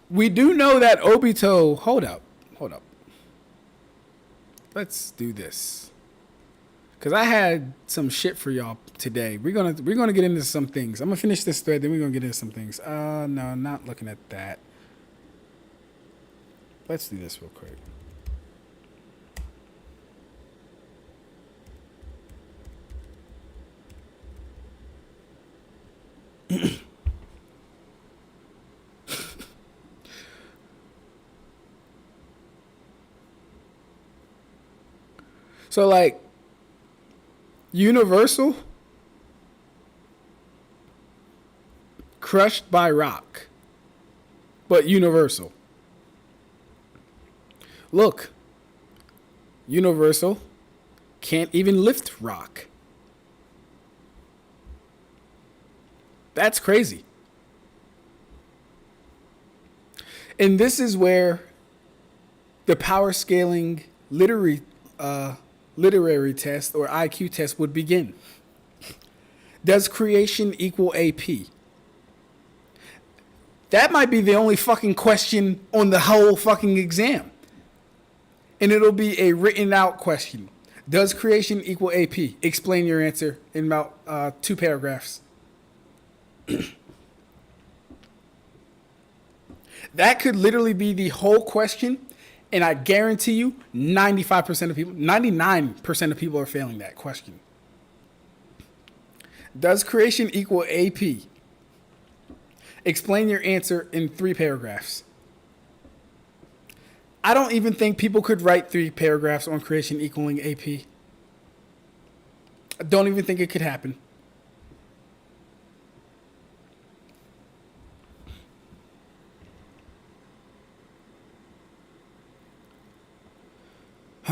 We do know that Obito... Hold up. Let's do this. Because I had some shit for y'all today. We're gonna get into some things. I'm going to finish this thread, then we're going to get into some things. No, not looking at that. Let's do this real quick. So, like, Universal, crushed by rock, but universal. Look, Universal can't even lift rock. That's crazy. And this is where the power scaling literary test or IQ test would begin. Does creation equal AP? That might be the only fucking question on the whole fucking exam. And it'll be a written out question. Does creation equal AP? Explain your answer in about 2 paragraphs. That could literally be the whole question. And I guarantee you 95% of people, 99% of people are failing that question. Does creation equal AP? Explain your answer in 3 paragraphs. I don't even think people could write 3 paragraphs on creation equaling AP. I don't even think it could happen.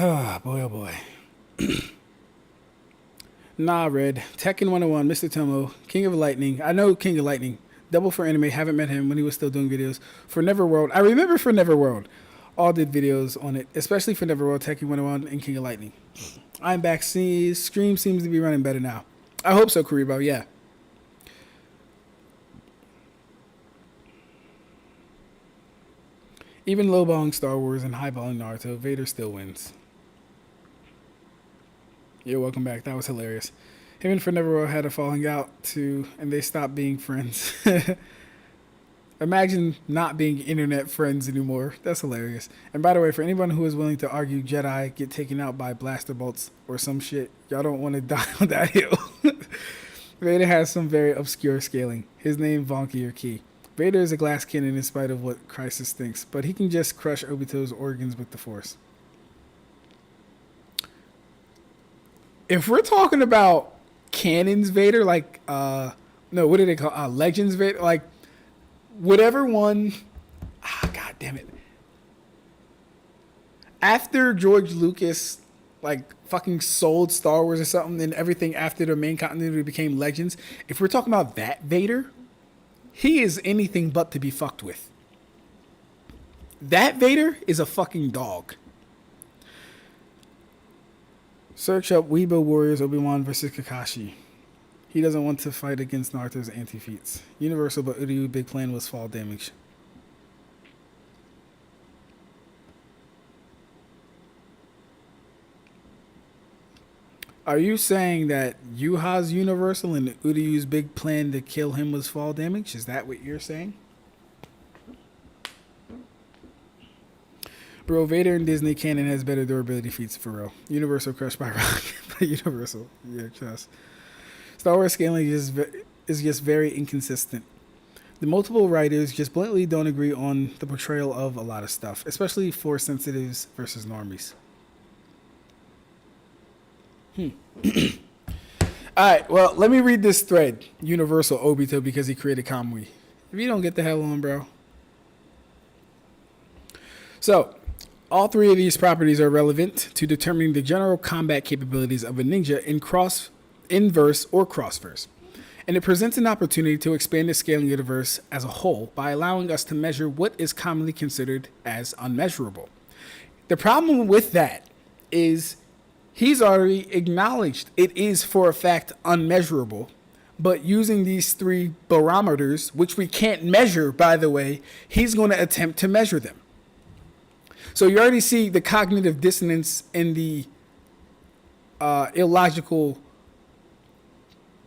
Ah, boy, oh boy. Nah, Red. Tekken 101, Mr. Tomo, King of Lightning. I know King of Lightning. Double for anime. Haven't met him when he was still doing videos. For Neverworld. I remember for Neverworld. All did videos on it. Especially for Neverworld, Tekken 101, and King of Lightning. I'm back. Stream seems to be running better now. I hope so, Kuribo. Yeah. Even lowballing Star Wars and highballing Naruto, Vader still wins. You're welcome back. That was hilarious. Him and Neverworld had a falling out too, and they stopped being friends. Imagine not being internet friends anymore. That's hilarious. And by the way, for anyone who is willing to argue Jedi get taken out by blaster bolts or some shit, y'all don't want to die on that hill. Vader has some very obscure scaling. His name, Vonky or Key. Vader is a glass cannon in spite of what Crisis thinks, but he can just crush Obito's organs with the Force. If we're talking about cannons Vader, like, no, what do they call Legends Vader? Like, whatever one, god damn it. After George Lucas, like, fucking sold Star Wars or something, and everything after the main continuity became Legends, if we're talking about that Vader, he is anything but to be fucked with. That Vader is a fucking dog. Search up Weibo Warriors Obi-Wan versus Kakashi. He doesn't want to fight against Naruto's anti-feats. Universal, but Uryu big plan was fall damage. Are you saying that Yuha's universal and Uryu's big plan to kill him was fall damage? Is that what you're saying? Bro, Vader and Disney canon has better durability feats for real. Universal crushed by rock. Universal. Yeah, trust. Star Wars scaling is just very inconsistent. The multiple writers just blatantly don't agree on the portrayal of a lot of stuff, especially Force sensitives versus normies. Alright, well, let me read this thread. Universal Obito because he created Kamui. If you don't get the hell on, bro. So, all 3 of these properties are relevant to determining the general combat capabilities of a ninja in verse or cross-verse. And it presents an opportunity to expand the scaling of the verse as a whole by allowing us to measure what is commonly considered as unmeasurable. The problem with that is he's already acknowledged it is for a fact unmeasurable, but using these 3 barometers, which we can't measure, by the way, he's going to attempt to measure them. So you already see the cognitive dissonance and the illogical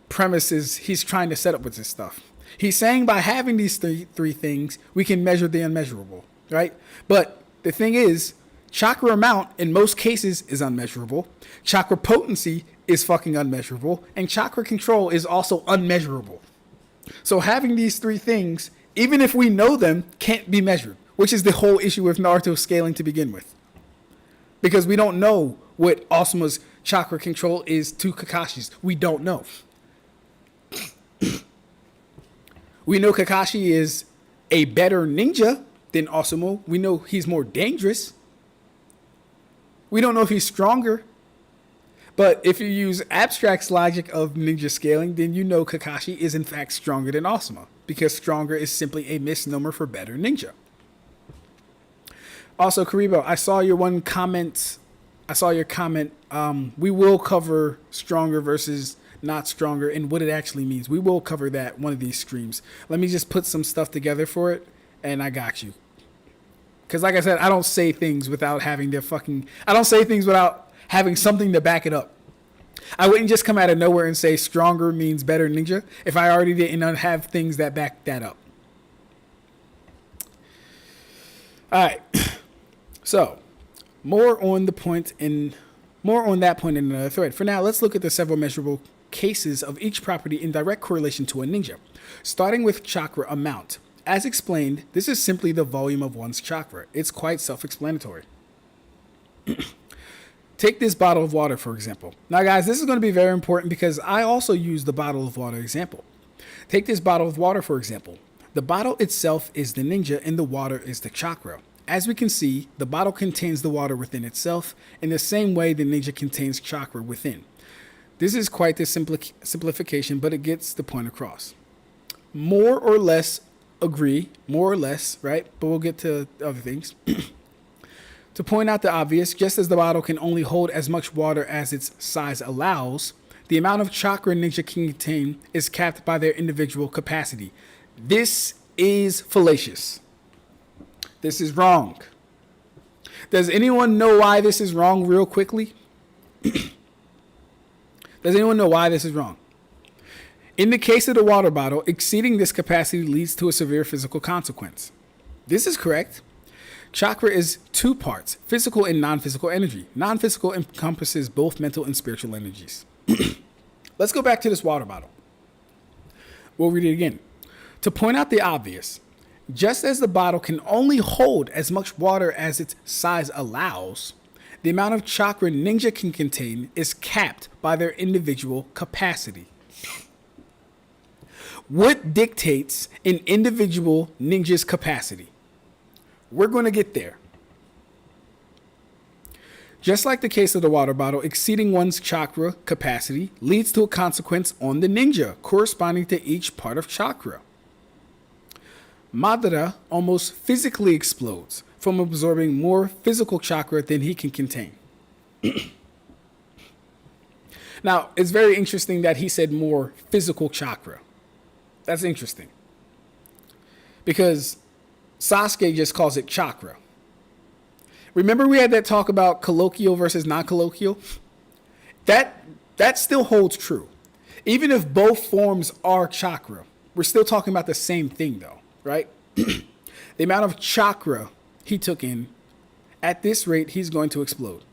premises he's trying to set up with this stuff. He's saying by having these three things, we can measure the unmeasurable, right? But the thing is, chakra amount in most cases is unmeasurable. Chakra potency is fucking unmeasurable. And chakra control is also unmeasurable. So having these 3 things, even if we know them, can't be measured. Which is the whole issue with Naruto scaling to begin with. Because we don't know what Asuma's chakra control is to Kakashi's? We don't know. We know Kakashi is a better ninja than Osamu. We know he's more dangerous. We don't know if he's stronger. But if you use Ab-Stract's logic of ninja scaling, then you know Kakashi is in fact stronger than Osama, because stronger is simply a misnomer for better ninja. Also, Karibo, I saw your comment. We will cover stronger versus not stronger and what it actually means. We will cover that one of these streams. Let me just put some stuff together for it, and I got you. Because like I said, I don't say things without having having something to back it up. I wouldn't just come out of nowhere and say stronger means better ninja if I already didn't have things that back that up. All right. So, more on that point in another thread. For now, let's look at the several measurable cases of each property in direct correlation to a ninja. Starting with chakra amount. As explained, this is simply the volume of one's chakra. It's quite self-explanatory. Take this bottle of water, for example. Now, guys, this is going to be very important because I also use the bottle of water example. Take this bottle of water, for example. The bottle itself is the ninja and the water is the chakra. As we can see, the bottle contains the water within itself in the same way the ninja contains chakra within. This is quite the simplification, but it gets the point across. More or less agree, more or less, right? But we'll get to other things. To point out the obvious, just as the bottle can only hold as much water as its size allows, the amount of chakra ninja can contain is capped by their individual capacity. This is fallacious. This is wrong. Does anyone know why this is wrong real quickly? Does anyone know why this is wrong? In the case of the water bottle, exceeding this capacity leads to a severe physical consequence. This is correct. Chakra is two parts, physical and non-physical energy. Non-physical encompasses both mental and spiritual energies. Let's go back to this water bottle. We'll read it again. To point out the obvious, just as the bottle can only hold as much water as its size allows, the amount of chakra ninja can contain is capped by their individual capacity. What dictates an individual ninja's capacity? We're going to get there. Just like the case of the water bottle, exceeding one's chakra capacity leads to a consequence on the ninja corresponding to each part of chakra. Madara almost physically explodes from absorbing more physical chakra than he can contain. Now, it's very interesting that he said more physical chakra. That's interesting. Because Sasuke just calls it chakra. Remember we had that talk about colloquial versus non-colloquial? That still holds true. Even if both forms are chakra, we're still talking about the same thing though, right? The amount of chakra he took in, at this rate, he's going to explode.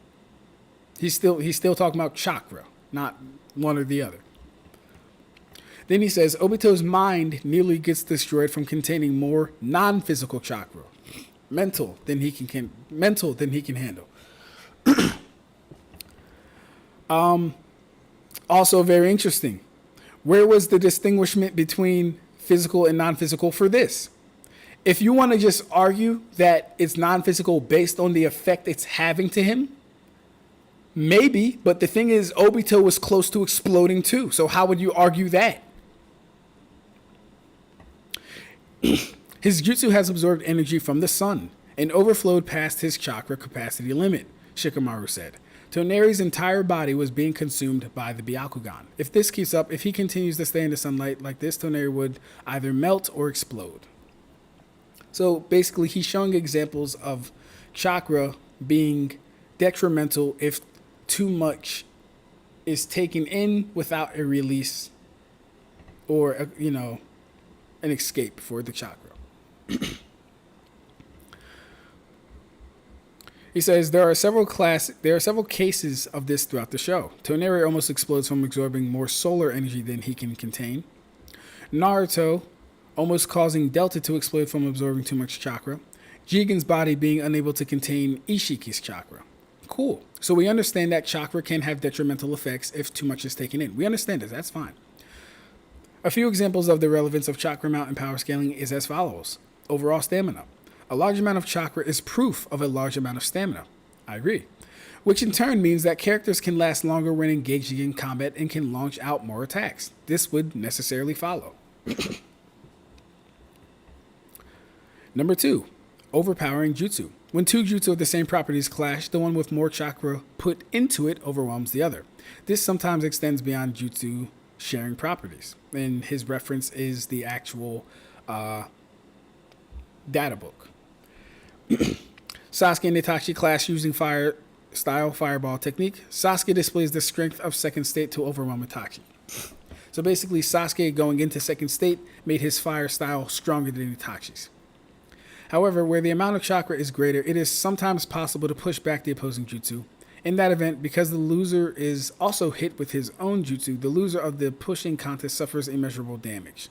He's still talking about chakra, not one or the other. Then he says, Obito's mind nearly gets destroyed from containing more non-physical chakra, mental than he can handle. Also very interesting. Where was the distinguishment between physical and non-physical for this? If you want to just argue that it's non-physical based on the effect it's having to him, maybe, but the thing is, Obito was close to exploding too, so how would you argue that? His jutsu has absorbed energy from the sun and overflowed past his chakra capacity limit, Shikamaru said. Toneri's entire body was being consumed by the Byakugan. If this keeps up, if he continues to stay in the sunlight like this, Toneri would either melt or explode. So basically, he's showing examples of chakra being detrimental if too much is taken in without a release or, an escape for the chakra. He says there are several cases of this throughout the show. Toneri almost explodes from absorbing more solar energy than he can contain. Naruto almost causing Delta to explode from absorbing too much chakra. Jigen's body being unable to contain Ishiki's chakra. Cool. So we understand that chakra can have detrimental effects if too much is taken in. We understand this. That's fine. A few examples of the relevance of chakra amount in power scaling is as follows. Overall stamina. A large amount of chakra is proof of a large amount of stamina. I agree. Which in turn means that characters can last longer when engaging in combat and can launch out more attacks. This would necessarily follow. Number 2. Overpowering jutsu. When two jutsu of the same properties clash, the one with more chakra put into it overwhelms the other. This sometimes extends beyond jutsu sharing properties. And his reference is the actual data book. Sasuke and Itachi clash using fire style fireball technique. Sasuke displays the strength of second state to overwhelm Itachi. So basically, Sasuke going into second state made his fire style stronger than Itachi's. However, where the amount of chakra is greater, it is sometimes possible to push back the opposing jutsu. In that event, because the loser is also hit with his own jutsu, the loser of the pushing contest suffers immeasurable damage.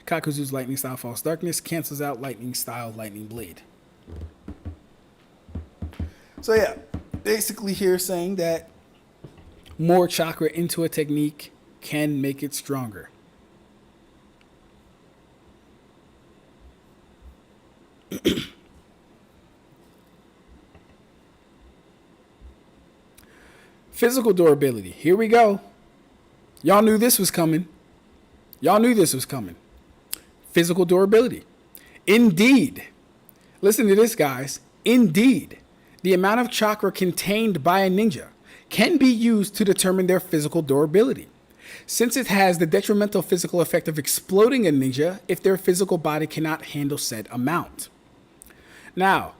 Kakuzu's lightning style false darkness cancels out lightning style lightning blade. So yeah, basically here saying that more chakra into a technique can make it stronger. Physical durability. Here we go. Y'all knew this was coming. Physical durability. Indeed. Listen to this, guys. Indeed, the amount of chakra contained by a ninja can be used to determine their physical durability, since it has the detrimental physical effect of exploding a ninja if their physical body cannot handle said amount. Now,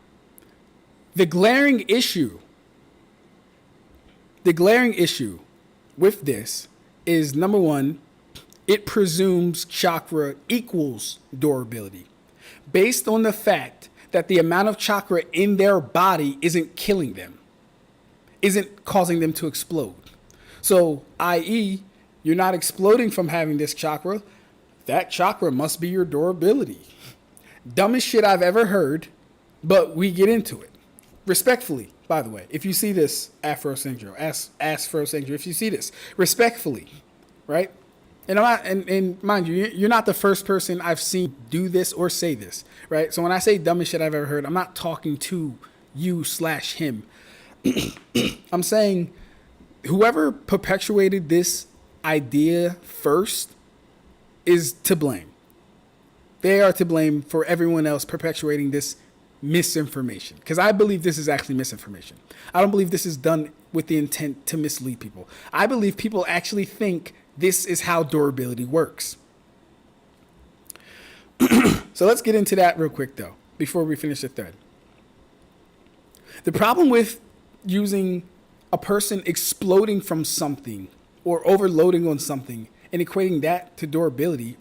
the glaring issue with this is, number one, it presumes chakra equals durability, based on the fact that the amount of chakra in their body isn't killing them, isn't causing them to explode. So, i.e., you're not exploding from having this chakra. That chakra must be your durability. Dumbest shit I've ever heard, but we get into it. Respectfully, by the way, if you see this, Afro Singro, if you see this, respectfully, right? And I'm not, and mind you, you're not the first person I've seen do this or say this, right? So when I say dumbest shit I've ever heard, I'm not talking to you/him. I'm saying whoever perpetuated this idea first is to blame. They are to blame for everyone else perpetuating this misinformation, because I believe this is actually misinformation. I don't believe this is done with the intent to mislead people. I believe people actually think this is how durability works. So let's get into that real quick, though, before we finish the thread. The problem with using a person exploding from something or overloading on something and equating that to durability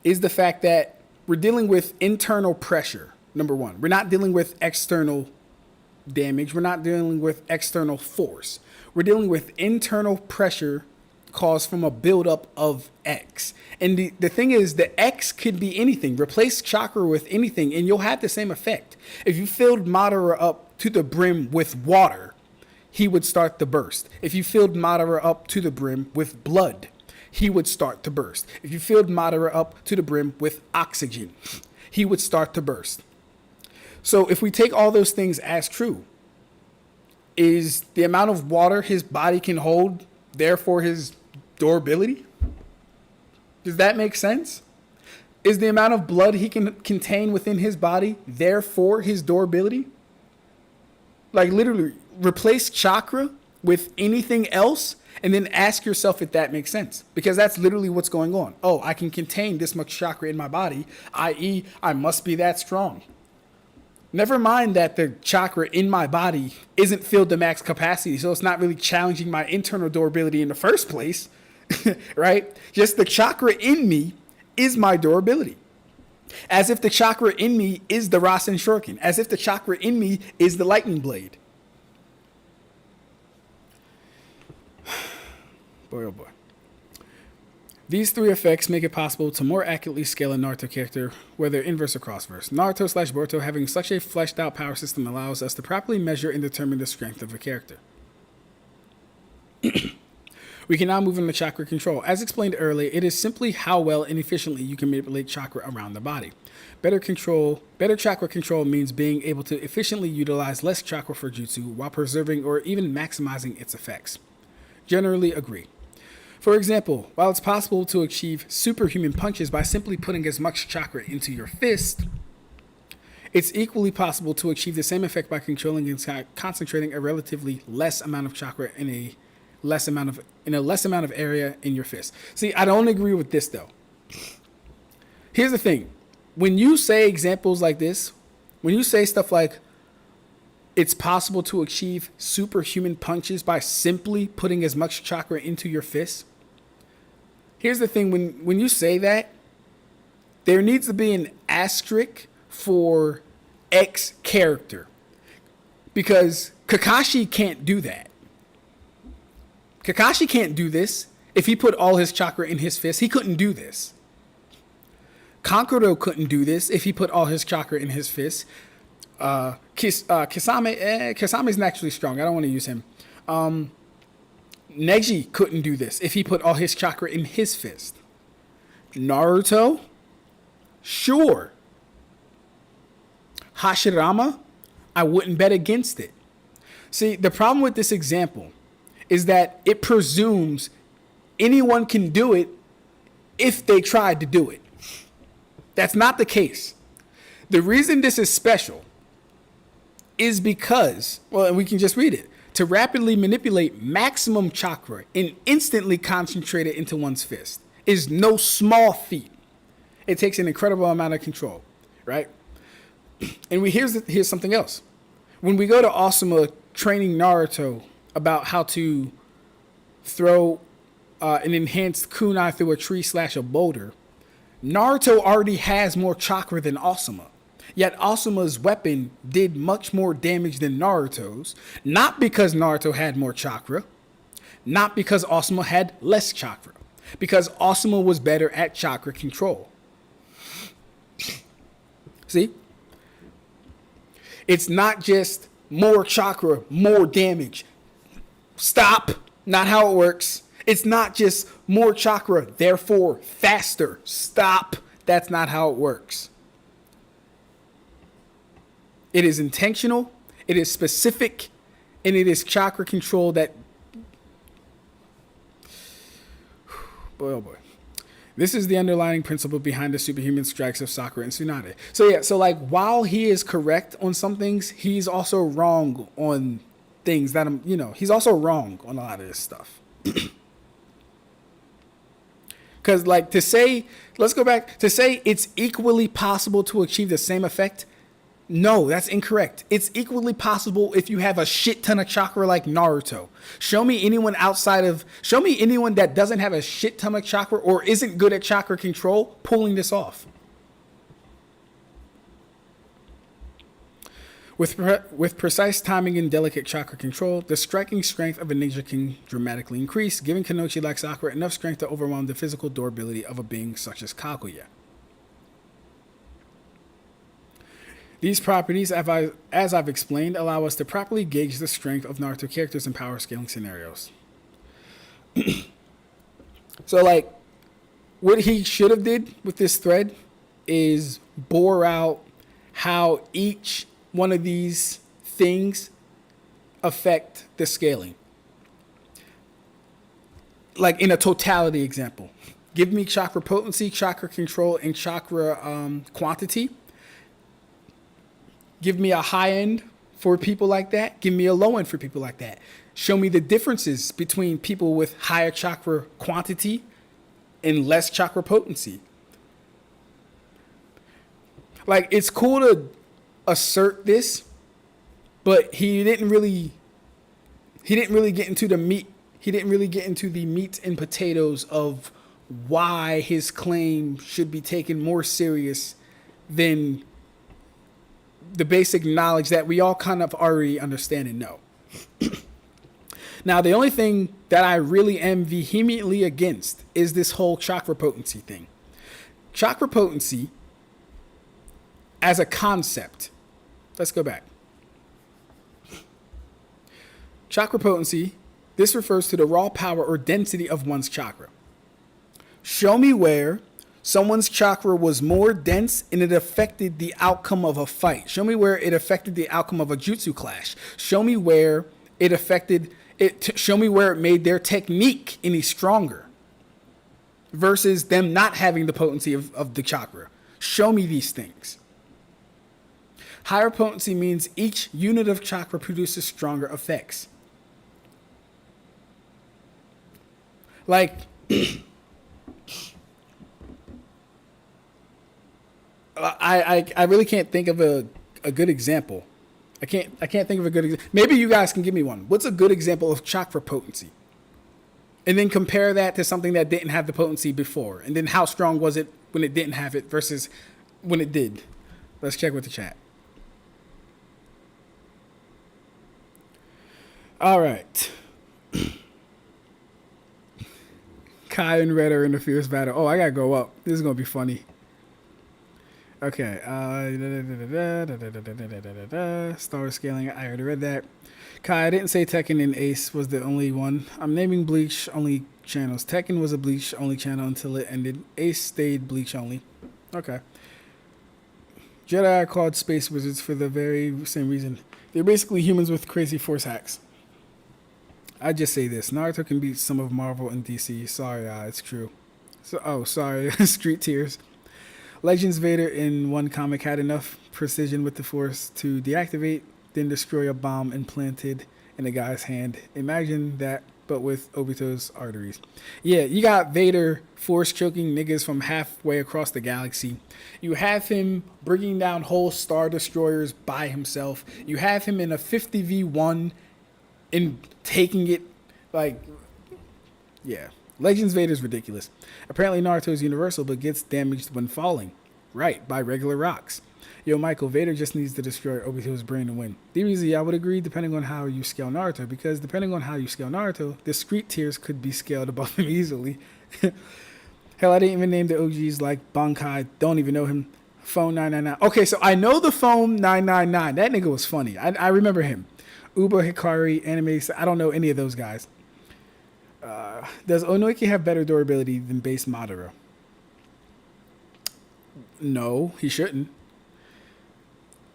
is the fact that we're dealing with internal pressure, number one. We're not dealing with external damage. We're not dealing with external force. We're dealing with internal pressure caused from a buildup of X. And the thing is, the X could be anything. Replace chakra with anything, and you'll have the same effect. If you filled Madara up to the brim with water, he would start to burst. If you filled Madara up to the brim with blood, he would start to burst. If you filled Madara up to the brim with oxygen, he would start to burst. So if we take all those things as true, is the amount of water his body can hold, therefore his durability? Does that make sense? Is the amount of blood he can contain within his body, therefore his durability? Like literally, replace chakra with anything else and then ask yourself if that makes sense. Because that's literally what's going on. Oh, I can contain this much chakra in my body, i.e., I must be that strong. Never mind that the chakra in my body isn't filled to max capacity, so it's not really challenging my internal durability in the first place, right? Just the chakra in me is my durability. As if the chakra in me is the Rasen Shuriken. As if the chakra in me is the lightning blade. Boy, oh boy. These three effects make it possible to more accurately scale a Naruto character, whether inverse or crossverse. Naruto/Boruto having such a fleshed out power system allows us to properly measure and determine the strength of a character. We can now move into chakra control. As explained earlier, it is simply how well and efficiently you can manipulate chakra around the body. Better chakra control means being able to efficiently utilize less chakra for jutsu while preserving or even maximizing its effects. Generally agree. For example, while it's possible to achieve superhuman punches by simply putting as much chakra into your fist, it's equally possible to achieve the same effect by controlling and concentrating a relatively less amount of chakra in a less amount of area in your fist. See, I don't agree with this though. Here's the thing. When you say examples like this, when you say stuff like it's possible to achieve superhuman punches by simply putting as much chakra into your fist, here's the thing. When you say that, there needs to be an asterisk for X character, because Kakashi can't do that. Kakashi can't do this. If he put all his chakra in his fist, he couldn't do this. Kankuro couldn't do this if he put all his chakra in his fist. Kisame's naturally strong. I don't want to use him. Neji couldn't do this if he put all his chakra in his fist. Naruto? Sure. Hashirama? I wouldn't bet against it. See, the problem with this example is that it presumes anyone can do it if they tried to do it. That's not the case. The reason this is special is because, well, and we can just read it, to rapidly manipulate maximum chakra and instantly concentrate it into one's fist is no small feat. It takes an incredible amount of control, right? And here's something else. When we go to Asuma training Naruto about how to throw an enhanced kunai through a tree / a boulder, Naruto already has more chakra than Asuma. Yet Asuma's weapon did much more damage than Naruto's, not because Naruto had more chakra, not because Asuma had less chakra, because Asuma was better at chakra control. See? It's not just more chakra, more damage. Stop. Not how it works. It's not just more chakra, therefore faster. Stop. That's not how it works. It is intentional, it is specific, and it is chakra control that... Boy, oh boy. This is the underlying principle behind the superhuman strikes of Sakura and Tsunade. So like, while he is correct on some things, he's also wrong on things that he's also wrong on a lot of this stuff. Because like let's go back to say it's equally possible to achieve the same effect. No, that's incorrect. It's equally possible if you have a shit ton of chakra like Naruto. Show me anyone that doesn't have a shit ton of chakra or isn't good at chakra control pulling this off. With precise timing and delicate chakra control, the striking strength of a ninja can dramatically increase, giving Kanochi like Sakura enough strength to overwhelm the physical durability of a being such as Kaguya. These properties, as I've explained, allow us to properly gauge the strength of Naruto characters in power scaling scenarios. So, like, what he should have did with this thread is bore out how each one of these things affect the scaling. Like in a totality example. Give me chakra potency, chakra control, and chakra quantity. Give me a high end for people like that. Give me a low end for people like that. Show me the differences between people with higher chakra quantity and less chakra potency. Like, it's cool to assert this, but he didn't really get into the meat. He didn't really get into the meat and potatoes of why his claim should be taken more serious than the basic knowledge that we all kind of already understand and know. Now, the only thing that I really am vehemently against is this whole chakra potency thing. Chakra potency as a concept. Let's go back. Chakra potency, this refers to the raw power or density of one's chakra. Show me where someone's chakra was more dense and it affected the outcome of a fight. Show me where it affected the outcome of a jutsu clash. Show me where it affected it. Show me where it made their technique any stronger versus them not having the potency of the chakra. Show me these things. Higher potency means each unit of chakra produces stronger effects. Like, I really can't think of a good example. I can't think of a good example. Maybe you guys can give me one. What's a good example of chakra potency? And then compare that to something that didn't have the potency before. And then how strong was it when it didn't have it versus when it did? Let's check with the chat. All right. Kai and Red are in a fierce battle. Oh, I gotta go up. This is gonna be funny. Okay. Star scaling. I already read that. Kai, I didn't say Tekken and Ace was the only one. I'm naming Bleach only channels. Tekken was a Bleach only channel until it ended. Ace stayed Bleach only. Okay. Jedi are called space wizards for the very same reason. They're basically humans with crazy force hacks. I just say this: Naruto can beat some of Marvel and DC. Sorry, it's true. Sorry, Street Tears. Legends Vader in one comic had enough precision with the Force to deactivate, then destroy a bomb implanted in a guy's hand. Imagine that, but with Obito's arteries. Yeah, you got Vader force choking niggas from halfway across the galaxy. You have him bringing down whole Star Destroyers by himself. You have him in a 50v1 and taking it, like, yeah. Legends Vader's ridiculous. Apparently Naruto's universal, but gets damaged when falling. Right, by regular rocks. Yo, Michael, Vader just needs to destroy Obito's brain to win. DBZ, I would agree, depending on how you scale Naruto, because depending on how you scale Naruto, the Street Tiers could be scaled above him easily. Hell, I didn't even name the OGs like Bankai. Don't even know him. Phone 999. Okay, so I know the Phone 999. That nigga was funny. I remember him. Uba, Hikari, Anime. I don't know any of those guys. Does Onoiki have better durability than base Madara? No, he shouldn't.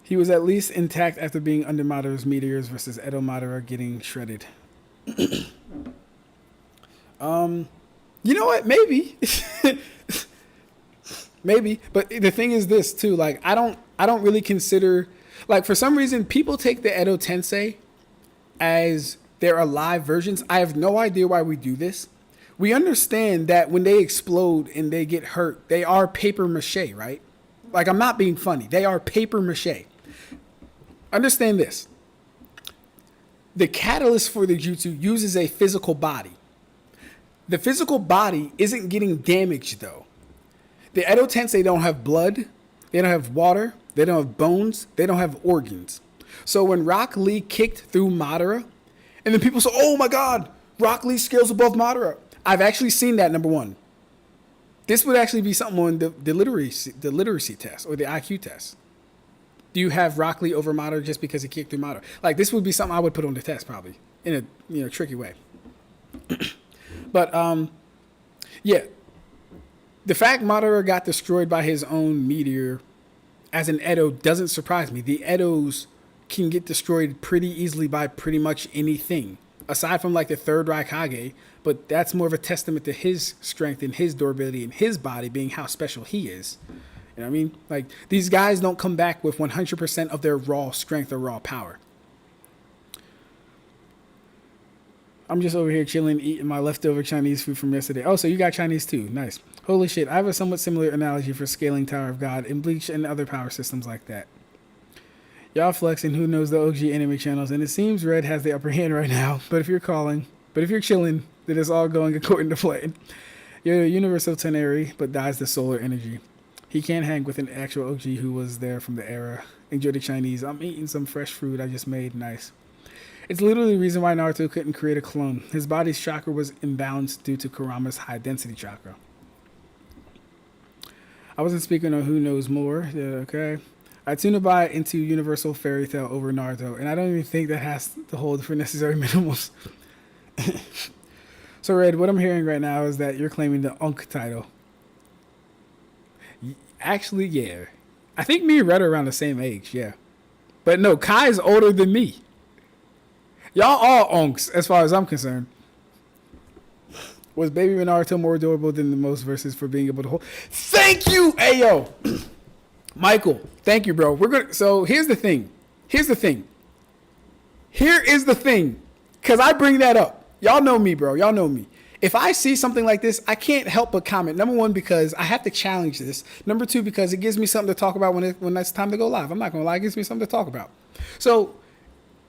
He was at least intact after being under Madara's meteors versus Edo Madara getting shredded. You know what? Maybe. Maybe. But the thing is this too, like I don't really consider, like, for some reason people take the Edo Tensei as their alive versions. I have no idea why we do this. We understand that when they explode and they get hurt, they are paper mache, right? Like, I'm not being funny. They are paper mache. Understand this. The catalyst for the jutsu uses a physical body. The physical body isn't getting damaged, though. The Edo Tensei don't have blood. They don't have water. They don't have bones. They don't have organs. So when Rock Lee kicked through Madara, and then people say, oh my God, Rock Lee scales above Madara. I've actually seen that, number one. This would actually be something on the literacy test or the IQ test. Do you have Rock Lee over Madara just because he kicked through Madara? Like, this would be something I would put on the test probably in a tricky way. But yeah, the fact Madara got destroyed by his own meteor as an Edo doesn't surprise me. The Edos can get destroyed pretty easily by pretty much anything, aside from like the third Raikage, but that's more of a testament to his strength and his durability and his body being how special he is. You know what I mean? Like, these guys don't come back with 100% of their raw strength or raw power. I'm just over here chilling, eating my leftover Chinese food from yesterday. Oh, so you got Chinese too. Nice. Holy shit. I have a somewhat similar analogy for scaling Tower of God in Bleach and other power systems like that. Y'all flexing, who knows the OG anime channels, and it seems Red has the upper hand right now. But if you're chilling, then it's all going according to plan. You're a universal Teneri, but dies the solar energy. He can't hang with an actual OG who was there from the era. Enjoy the Chinese. I'm eating some fresh fruit I just made. Nice. It's literally the reason why Naruto couldn't create a clone. His body's chakra was imbalanced due to Kurama's high density chakra. I wasn't speaking on who knows more. Yeah, okay. I tune a buy into Universal Fairy Tale over Naruto, and I don't even think that has to hold for necessary minimums. So, Red, what I'm hearing right now is that you're claiming the Unk title. Actually, yeah. I think me and Red are around the same age, yeah. But no, Kai is older than me. Y'all all Unks, as far as I'm concerned. Was Baby Naruto more adorable than the most verses for being able to hold? Thank you, Ayo! Michael, thank you, bro. We're gonna. So here's the thing. Here is the thing. Because I bring that up. Y'all know me, bro. Y'all know me. If I see something like this, I can't help but comment. Number one, because I have to challenge this. Number two, because it gives me something to talk about when it's time to go live. I'm not going to lie. It gives me something to talk about. So,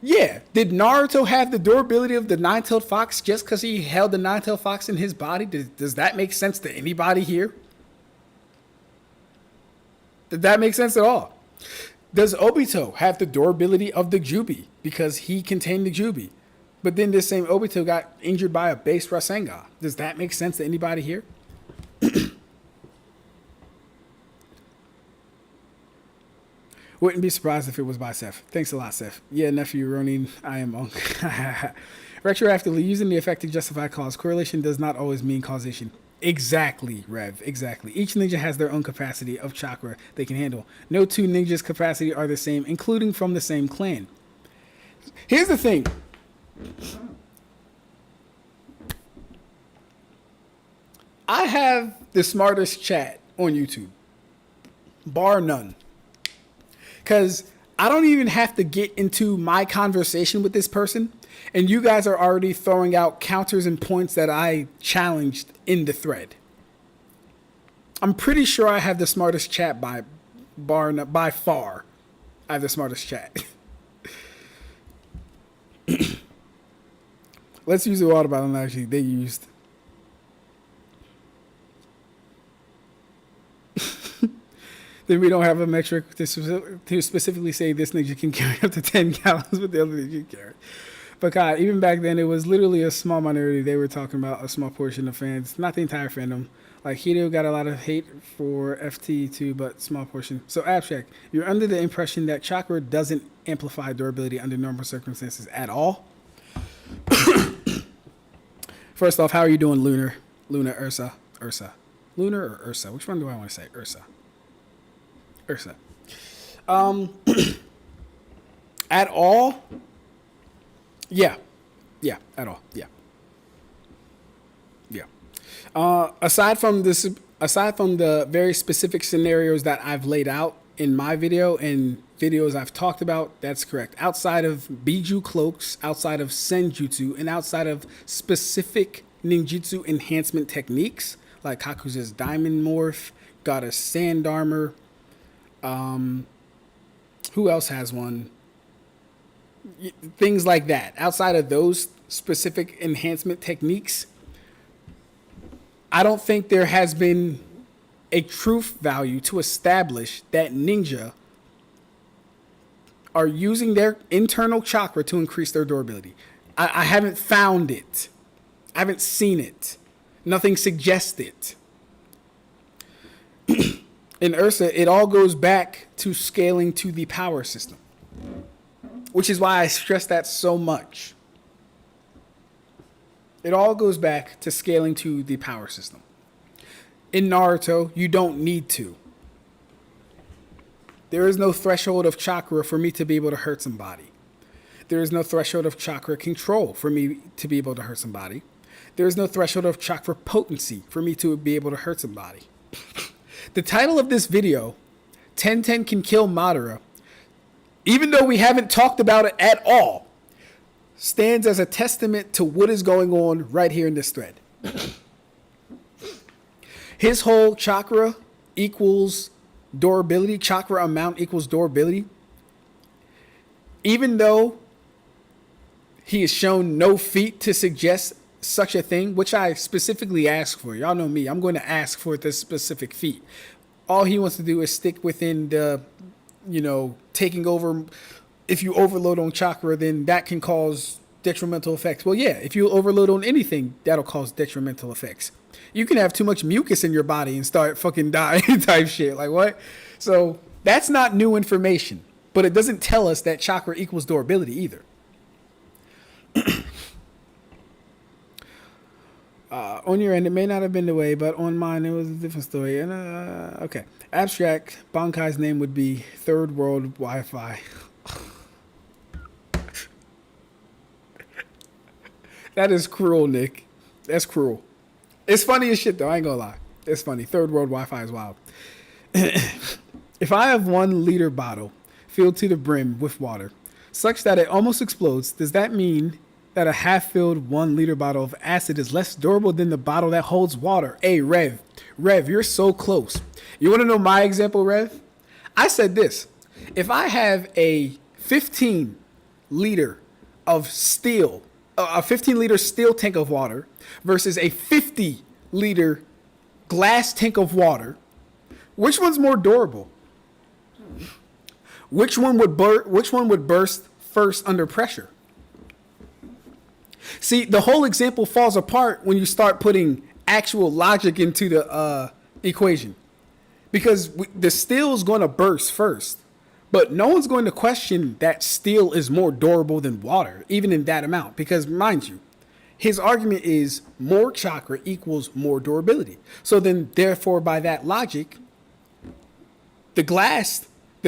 yeah. Did Naruto have the durability of the nine-tailed fox just because he held the nine-tailed fox in his body? Does that make sense to anybody here? Did that make sense at all? Does Obito have the durability of the Jubi because he contained the Jubi? But then this same Obito got injured by a base Rasengan. Does that make sense to anybody here? Wouldn't be surprised if it was by Seth. Thanks a lot, Seth. Yeah, nephew Ronin, I am Unk. Retroactively, using the effect to justify cause. Correlation does not always mean causation. Exactly, Rev. Exactly. Each ninja has their own capacity of chakra they can handle. No two ninjas' capacity are the same, including from the same clan. Here's the thing. I have the smartest chat on YouTube, bar none. Because I don't even have to get into my conversation with this person, and you guys are already throwing out counters and points that I challenged in the thread. I'm pretty sure I have the smartest chat by far. I have the smartest chat. Let's use the water bottle analogy they used. Then we don't have a metric to specifically say this ninja can carry up to 10 gallons, but the other ninja can carry. But God, even back then, it was literally a small minority. They were talking about a small portion of fans, not the entire fandom. Like, Hideo got a lot of hate for FT too, but small portion. So, Ab-Stract, you're under the impression that chakra doesn't amplify durability under normal circumstances at all? First off, how are you doing, Lunar? Ursa. Lunar or Ursa? Which one do I want to say? Ursa. At all? Yeah, at all. Yeah. Aside from the very specific scenarios that I've laid out in my video and videos I've talked about, that's correct. Outside of Biju cloaks, outside of Senjutsu, and outside of specific ninjutsu enhancement techniques, like Kakuza's Diamond Morph, Goddess Sand Armor, who else has one? Things like that. Outside of those specific enhancement techniques, I don't think there has been a truth value to establish that ninja are using their internal chakra to increase their durability. I haven't found it. I haven't seen it. Nothing suggests it. In Ursa, it all goes back to scaling to the power system, which is why I stress that so much. It all goes back to scaling to the power system. In Naruto, you don't need to. There is no threshold of chakra for me to be able to hurt somebody. There is no threshold of chakra control for me to be able to hurt somebody. There is no threshold of chakra potency for me to be able to hurt somebody. The title of this video, 1010 Can Kill Madara, even though we haven't talked about it at all, stands as a testament to what is going on right here in this thread. His whole chakra equals durability, chakra amount equals durability. Even though he has shown no feat to suggest such a thing, which I specifically asked for. Y'all know me. I'm going to ask for this specific feat. All he wants to do is stick within the, taking over if you overload on chakra, then that can cause detrimental effects. Well, yeah, if you overload on anything, that'll cause detrimental effects. You can have too much mucus in your body and start fucking dying type shit. Like what? So that's not new information, but it doesn't tell us that chakra equals durability either. On your end, it may not have been the way, but on mine, it was a different story. And okay, Ab-Stract, Bankai's name would be Third World Wi-Fi. That is cruel, Nick. That's cruel. It's funny as shit, though. I ain't gonna lie. It's funny. Third World Wi-Fi is wild. If I have 1 liter bottle filled to the brim with water, such that it almost explodes, does that mean that a half-filled 1 liter bottle of acid is less durable than the bottle that holds water? Hey, Rev, you're so close. You want to know my example, Rev? I said this. If I have a 15 liter of steel, a 15 liter steel tank of water versus a 50 liter glass tank of water, which one's more durable? Which one would burst first under pressure? See, the whole example falls apart when you start putting actual logic into the equation. Because the steel's going to burst first. But no one's going to question that steel is more durable than water, even in that amount. Because, mind you, his argument is more chakra equals more durability. So then, therefore, by that logic, the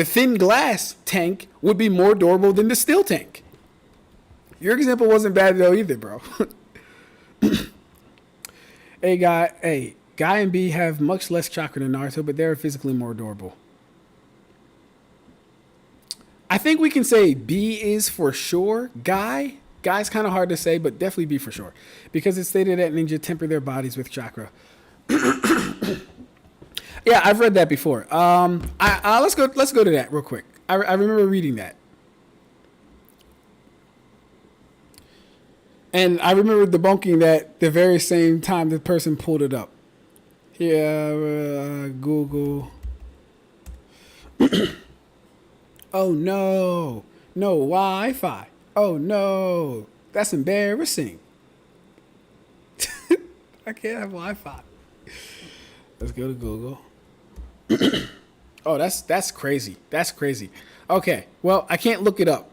thin glass tank would be more durable than the steel tank. Your example wasn't bad though either, bro. Guy and B have much less chakra than Naruto, but they're physically more durable. I think we can say B is for sure. Guy's kind of hard to say, but definitely B for sure. Because it's stated that ninja temper their bodies with chakra. Yeah, I've read that before. Let's go to that real quick. I remember reading that. And I remember debunking that the very same time the person pulled it up. Yeah, Google. Oh no, no Wi-Fi. Oh no, that's embarrassing. I can't have Wi-Fi. Let's go to Google. Oh, that's crazy. That's crazy. Okay, well, I can't look it up.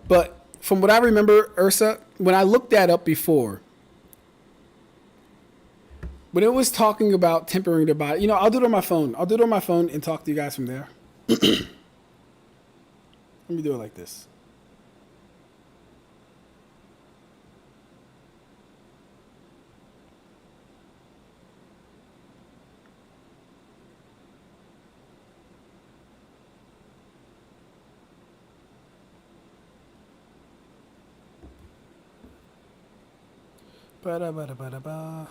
But from what I remember, Ursa, when I looked that up before, when it was talking about tempering the body, I'll do it on my phone. I'll do it on my phone and talk to you guys from there. Let me do it like this. Ba-da-ba-da-ba-da-ba.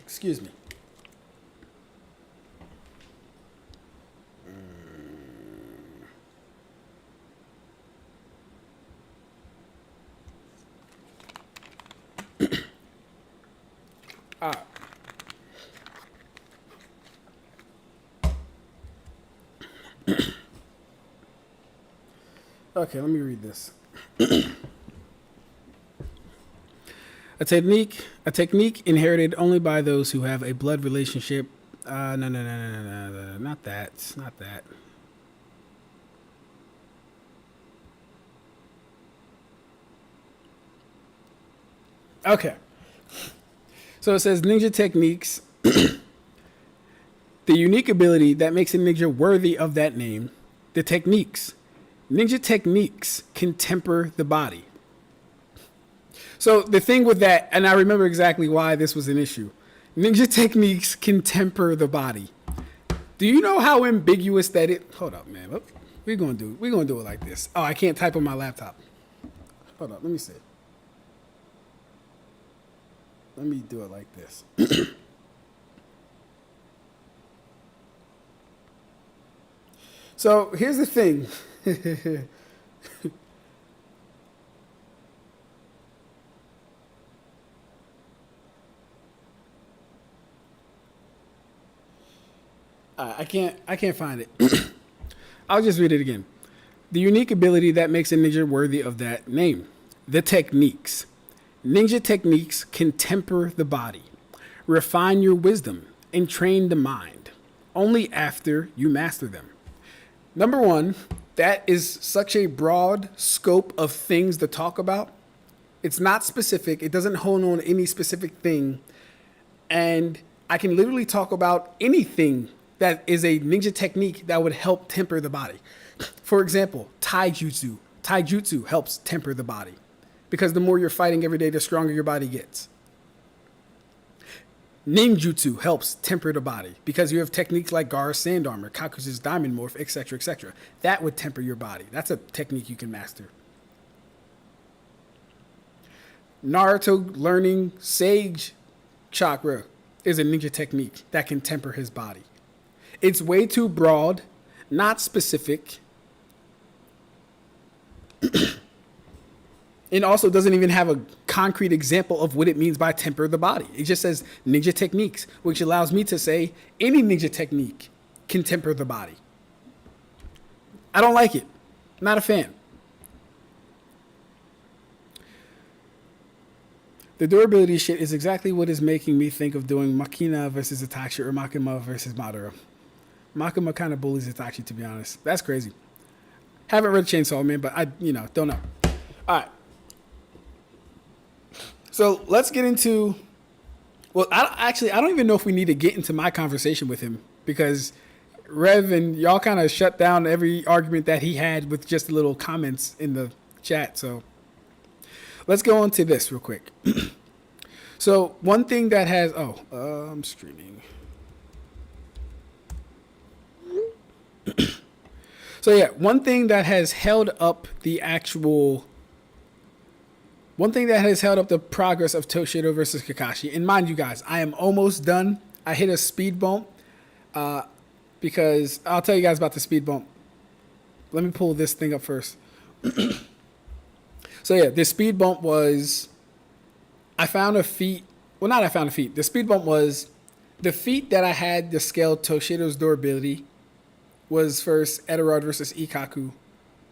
Excuse me. Okay, let me read this. A technique inherited only by those who have a blood relationship. No, not that. Not that. Okay. So it says ninja techniques. The unique ability that makes a ninja worthy of that name. The techniques. Ninja techniques can temper the body. So the thing with that, and I remember exactly why this was an issue. Ninja techniques can temper the body. Do you know how ambiguous that is? Hold up, man. We're gonna do it like this. Oh, I can't type on my laptop. Hold up, let me see. Let me do it like this. So here's the thing. I can't find it. I'll just read it again. The unique ability that makes a ninja worthy of that name. The techniques. Ninja techniques can temper the body, refine your wisdom, and train the mind. Only after you master them. Number one, that is such a broad scope of things to talk about. It's not specific. It doesn't hone on any specific thing. And I can literally talk about anything that is a ninja technique that would help temper the body. For example, taijutsu. Taijutsu helps temper the body because the more you're fighting every day, the stronger your body gets. Ninjutsu helps temper the body because you have techniques like Gaara's sand armor, Kaku's diamond morph, etc., etc. That would temper your body. That's a technique you can master. Naruto learning Sage Chakra is a ninja technique that can temper his body. It's way too broad, not specific, and also doesn't even have a concrete example of what it means by temper the body. It just says ninja techniques, which allows me to say any ninja technique can temper the body. I don't like it. Not a fan. The durability shit is exactly what is making me think of doing Makina versus Itachi or Makima versus Madara. Makima kind of bullies Itachi, to be honest. That's crazy. Haven't read Chainsaw Man, but I, don't know. All right. So let's get into. Well, I don't even know if we need to get into my conversation with him because Rev and y'all kind of shut down every argument that he had with just little comments in the chat. So let's go on to this real quick. So one thing that has. I'm streaming. So yeah, one thing that has held up the progress of Toshiro versus Kakashi, and mind you guys, I am almost done. I hit a speed bump because I'll tell you guys about the speed bump. Let me pull this thing up first. So yeah, the speed bump was, I found a feat. Well, not I found a feat. The speed bump was the feat that I had to scale Toshiro's durability was first Eterod versus Ikkaku,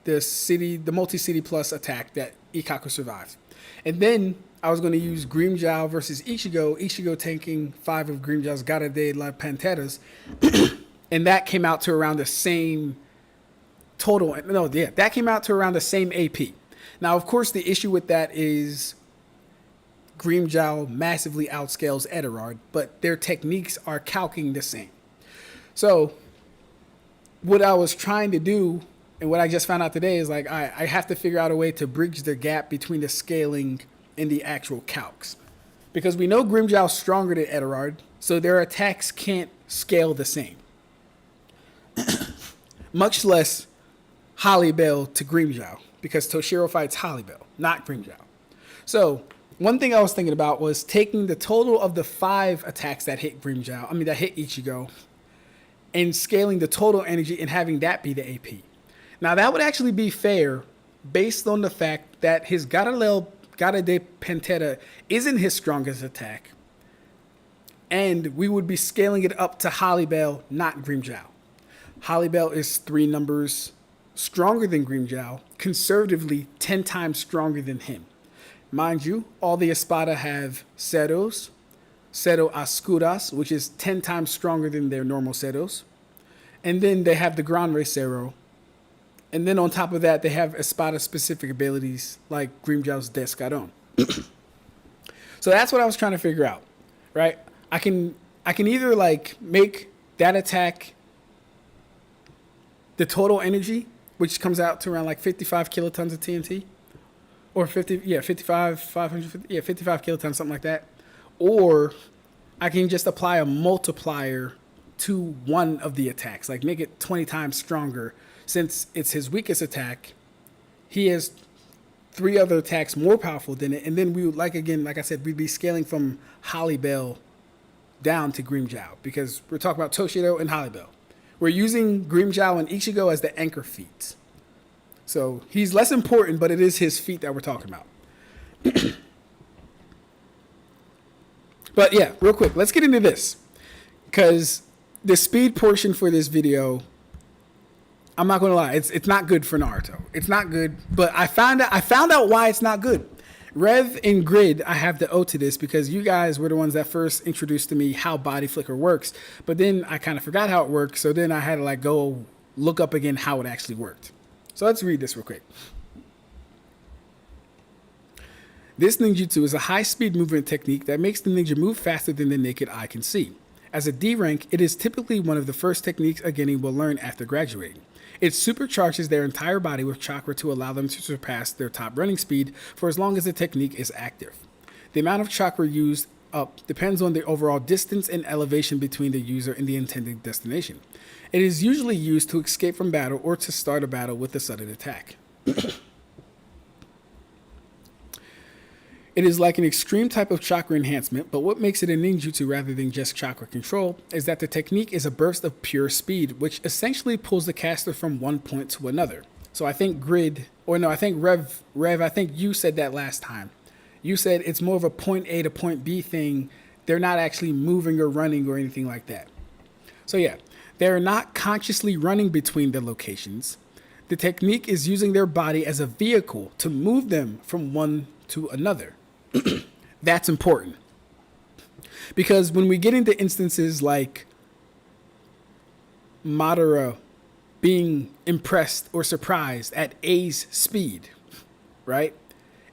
the multi-city plus attack that Ikkaku survived. And then I was going to use Grimmjow versus Ichigo tanking 5 of Grimmjow's Gara de la Panteras, and that came out to around the same total. No, yeah, that came out to around the same AP. Now, of course, the issue with that is Grimmjow massively outscales Eterod, but their techniques are calcing the same. So what I was trying to do, and what I just found out today, is like I have to figure out a way to bridge the gap between the scaling and the actual calcs. Because we know Grimmjow's stronger than Eterod, so their attacks can't scale the same. Much less Halibel to Grimmjow, because Toshiro fights Halibel, not Grimmjow. So one thing I was thinking about was taking the total of the 5 attacks that hit that hit Ichigo, and scaling the total energy and having that be the AP. Now that would actually be fair based on the fact that his Gara de Pantera isn't his strongest attack, and we would be scaling it up to Halibel, not Grimmjow. Halibel is 3 numbers stronger than Grimmjow, conservatively 10 times stronger than him. Mind you, all the Espada have Ceros, Cero Ascuras, which is 10 times stronger than their normal Ceros. And then they have the Gran Rey Cero. And then on top of that, they have Espada-specific abilities like Grimmjow's Descaron. So that's what I was trying to figure out, right? I can either like make that attack the total energy, which comes out to around like 55 kilotons of TNT, or 55 kilotons, something like that. Or I can just apply a multiplier to one of the attacks, like make it 20 times stronger. Since it's his weakest attack, he has 3 other attacks more powerful than it. And then we would, like I said, we'd be scaling from Halibel down to Grimmjow, because we're talking about Toshiro and Halibel. We're using Grimmjow and Ichigo as the anchor feats. So he's less important, but it is his feat that we're talking about. But yeah, real quick, let's get into this. Because the speed portion for this video, I'm not gonna lie, it's not good for Naruto. It's not good, but I found out why it's not good. Rev and Grid, I have to owe to this because you guys were the ones that first introduced to me how body flicker works. But then I kind of forgot how it works, so then I had to like go look up again how it actually worked. So let's read this real quick. This ninjutsu is a high-speed movement technique that makes the ninja move faster than the naked eye can see. As a D rank, it is typically one of the first techniques a genin will learn after graduating. It supercharges their entire body with chakra to allow them to surpass their top running speed for as long as the technique is active. The amount of chakra used up depends on the overall distance and elevation between the user and the intended destination. It is usually used to escape from battle or to start a battle with a sudden attack. It is like an extreme type of chakra enhancement, but what makes it a ninjutsu rather than just chakra control is that the technique is a burst of pure speed, which essentially pulls the caster from one point to another. So I think Rev, I think you said that last time. You said it's more of a point A to point B thing. They're not actually moving or running or anything like that. So yeah, they're not consciously running between the locations. The technique is using their body as a vehicle to move them from one to another. That's important. Because when we get into instances like Madara being impressed or surprised at A's speed, right?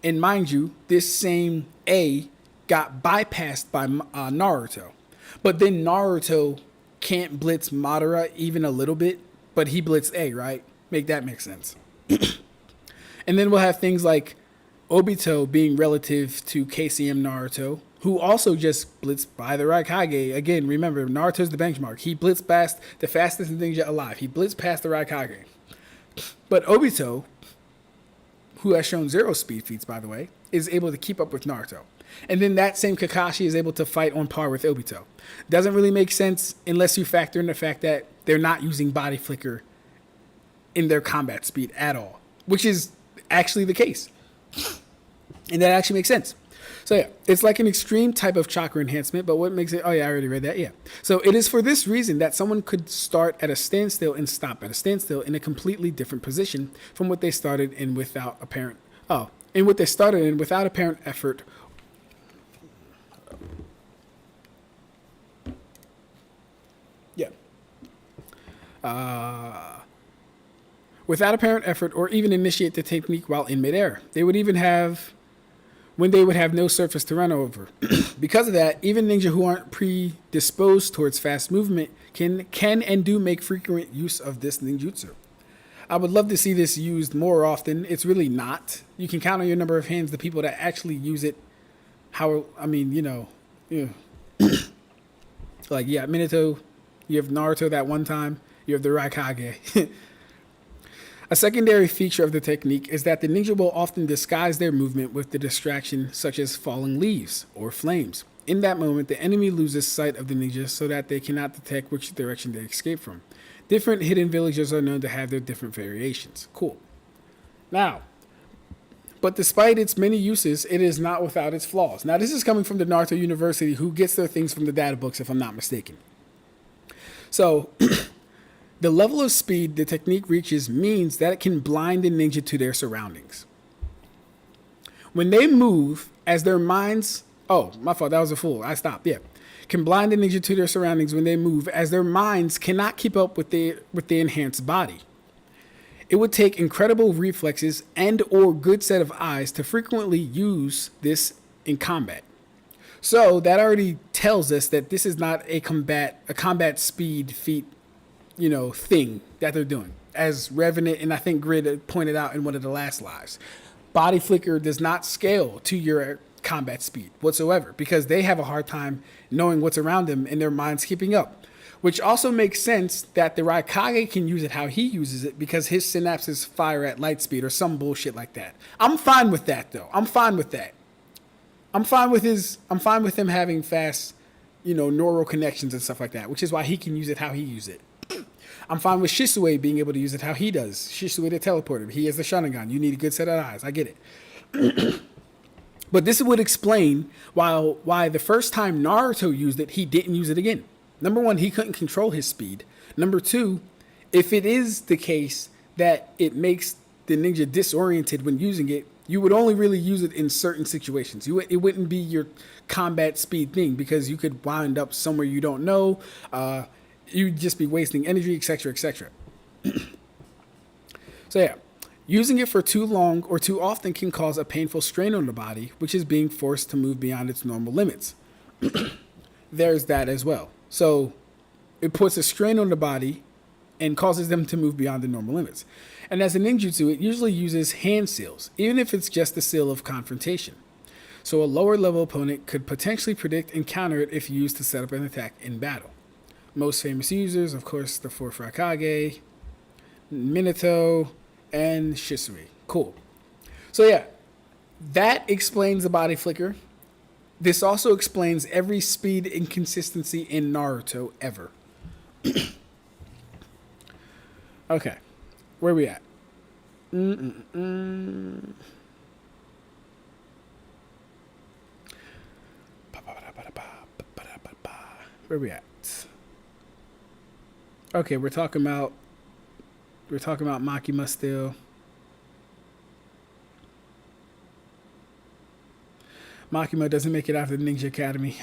And mind you, this same A got bypassed by Naruto. But then Naruto can't blitz Madara even a little bit, but he blitzed A, right? Make that make sense. And then we'll have things like Obito being relative to KCM Naruto, who also just blitzed by the Raikage. Again, remember, Naruto's the benchmark. He blitzed past the fastest ninja alive. He blitzed past the Raikage. But Obito, who has shown 0 speed feats, by the way, is able to keep up with Naruto. And then that same Kakashi is able to fight on par with Obito. Doesn't really make sense unless you factor in the fact that they're not using body flicker in their combat speed at all, which is actually the case. And that actually makes sense. So yeah, it's like an extreme type of chakra enhancement, but what makes it, oh yeah, I already read that, yeah. So it is for this reason that someone could start at a standstill and stop at a standstill in a completely different position from what they started in without apparent effort. Yeah. Without apparent effort or even initiate the technique while in midair. They would have no surface to run over. Because of that, even ninja who aren't predisposed towards fast movement can and do make frequent use of this ninjutsu. I would love to see this used more often. It's really not. You can count on your number of hands the people that actually use it. Like, yeah, Minato, you have Naruto that one time, you have the Raikage. A secondary feature of the technique is that the ninja will often disguise their movement with the distraction such as falling leaves or flames. In that moment, the enemy loses sight of the ninja so that they cannot detect which direction they escape from. Different hidden villages are known to have their different variations. Cool. Now, but despite its many uses, it is not without its flaws. Now, this is coming from the Naruto University, who gets their things from the data books, if I'm not mistaken. So, the level of speed the technique reaches means that it can blind the ninja to their surroundings. When they move, as their minds... Oh, my fault, that was a fool. I stopped, yeah. Can blind the ninja to their surroundings when they move, as their minds cannot keep up with the enhanced body. It would take incredible reflexes and or good set of eyes to frequently use this in combat. So that already tells us that this is not a combat speed feat, thing that they're doing. As Revenant and I think Grid pointed out in one of the last lives, body flicker does not scale to your combat speed whatsoever because they have a hard time knowing what's around them and their minds keeping up. Which also makes sense that the Raikage can use it how he uses it because his synapses fire at light speed or some bullshit like that. I'm fine with that though. I'm fine with that. I'm fine with him having fast, neural connections and stuff like that, which is why he can use it how he uses it. I'm fine with Shisue being able to use it how he does. Shisue the teleporter. He has the Sharingan. You need a good set of eyes. I get it. But this would explain why the first time Naruto used it, he didn't use it again. Number one, he couldn't control his speed. Number two, if it is the case that it makes the ninja disoriented when using it, you would only really use it in certain situations. It wouldn't be your combat speed thing because you could wind up somewhere you don't know. You'd just be wasting energy, etc., etc. So yeah, using it for too long or too often can cause a painful strain on the body, which is being forced to move beyond its normal limits. There's that as well. So it puts a strain on the body and causes them to move beyond the normal limits. And as a ninjutsu, it usually uses hand seals, even if it's just the seal of confrontation. So a lower level opponent could potentially predict and counter it if used to set up an attack in battle. Most famous users, of course, the 4 Frakage, Minato, and Shisui. Cool. So yeah, that explains the body flicker. This also explains every speed inconsistency in Naruto ever. Okay, where we at? Where we at? Okay, we're talking about Makima still. Makima doesn't make it out of the Ninja Academy.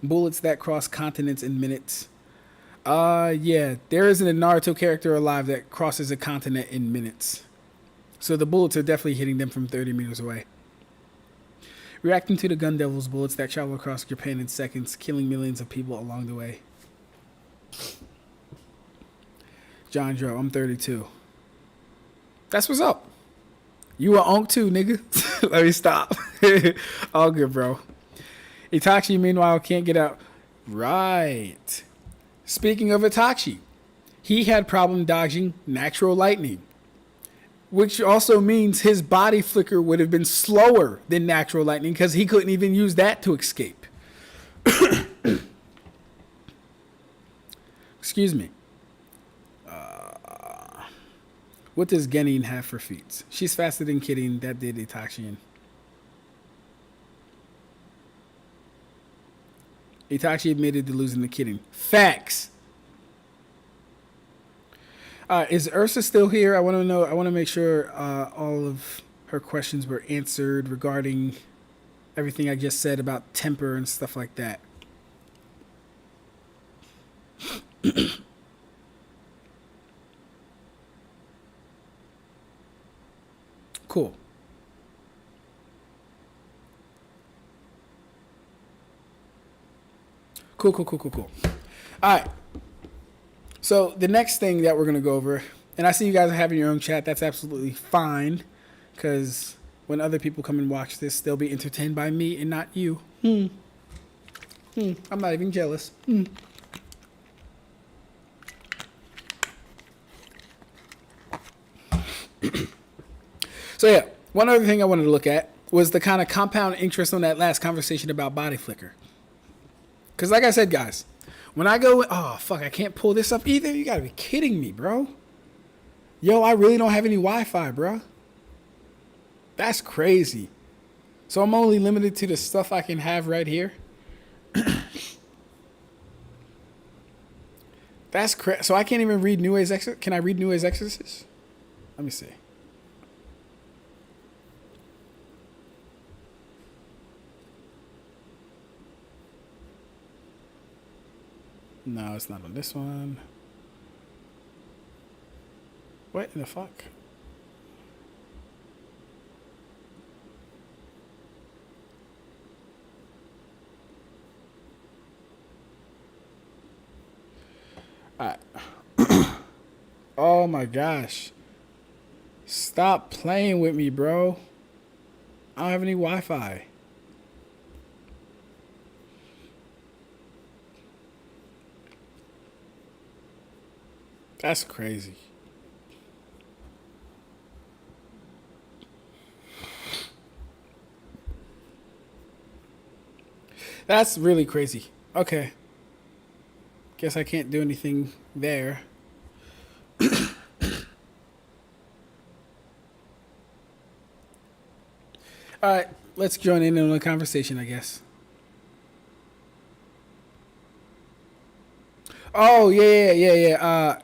Bullets that cross continents in minutes. Yeah, there isn't a Naruto character alive that crosses a continent in minutes. So the bullets are definitely hitting them from 30 meters away. Reacting to the Gun Devil's bullets that travel across Japan in seconds, killing millions of people along the way. John Joe, I'm 32. That's what's up. You a onk too, nigga. Let me stop. All good, bro. Itachi, meanwhile, can't get out. Right. Speaking of Itachi, he had problem dodging natural lightning, which also means his body flicker would have been slower than natural lightning because he couldn't even use that to escape. Excuse me. What does Genin have for feats? She's faster than Kidding. That did Itachi. Itachi admitted to losing to Kidding. Facts. Is Ursa still here? I want to know. I want to make sure all of her questions were answered regarding everything I just said about temper and stuff like that. Cool. Cool. All right. So the next thing that we're going to go over, and I see you guys are having your own chat. That's absolutely fine. Because when other people come and watch this, they'll be entertained by me and not you. I'm not even jealous. So yeah, one other thing I wanted to look at was the kind of compound interest on that last conversation about body flicker. Because like I said, guys, when I go, oh, fuck, I can't pull this up either. You got to be kidding me, bro. Yo, I really don't have any Wi-Fi, bro. That's crazy. So I'm only limited to the stuff I can have right here. That's crazy. So I can't even read New Age Exorcist. Can I read New Age Exorcist? Let me see. No, it's not on this one. What in the fuck? Alright. Oh my gosh. Stop playing with me, bro. I don't have any Wi-Fi. That's crazy. That's really crazy. Okay. Guess I can't do anything there. Alright, let's join in on the conversation, I guess. Oh yeah.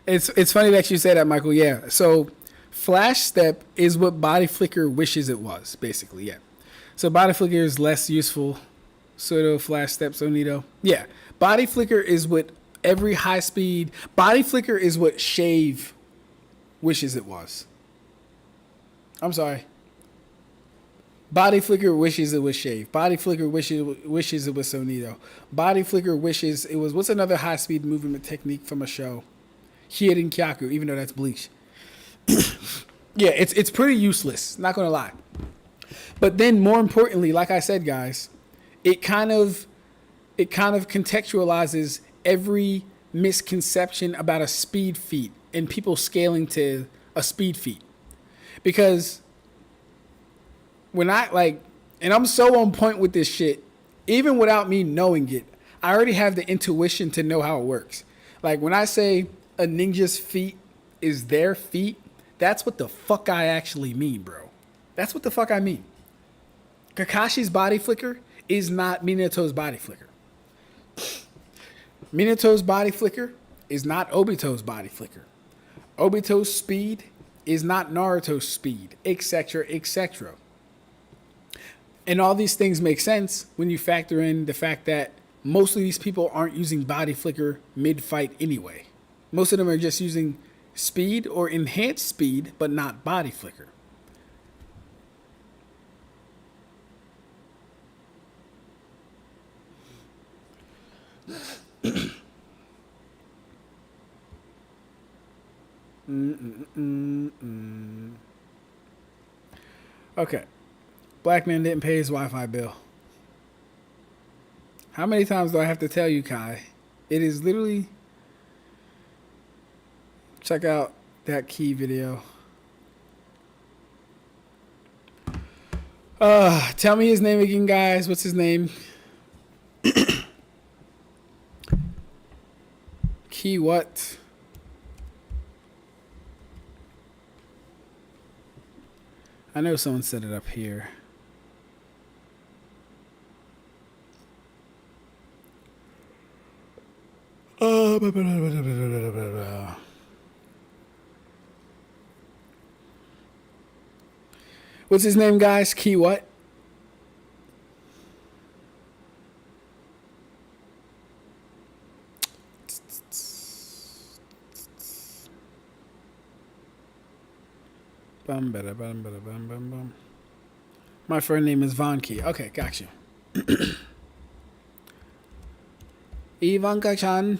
It's funny that you say that, Michael. Yeah. So flash step is what body flicker wishes it was, basically. Yeah. So body flicker is less useful. Pseudo flash step Sonito. Yeah. Body flicker is what every high speed body flicker is what shave wishes it was. I'm sorry. Body flicker wishes it was shave. Body flicker wishes it was Sonito. Body flicker wishes it was what's another high speed movement technique from a show? Hierin Kyaku, even though that's Bleach. Yeah, it's pretty useless, not gonna lie. But then more importantly, like I said, guys, it kind of contextualizes every misconception about a speed feat and people scaling to a speed feat. Because when and I'm so on point with this shit, even without me knowing it, I already have the intuition to know how it works. Like when I say a ninja's feat is their feat, that's what the fuck I actually mean, bro. That's what the fuck I mean. Kakashi's body flicker is not Minato's body flicker. Minato's body flicker is not Obito's body flicker. Obito's speed is not Naruto's speed, etc., etc. And all these things make sense when you factor in the fact that most of these people aren't using body flicker mid-fight anyway. Most of them are just using speed or enhanced speed, but not body flicker. Okay. Black man didn't pay his Wi-Fi bill. How many times do I have to tell you, Kai? It is literally... Check out that key video. Tell me his name again, guys. What's his name? Key what? I know someone set it up here. What's his name, guys? Key what? Bum. My friend name is Von Key. Okay, got you. Ivanka-chan.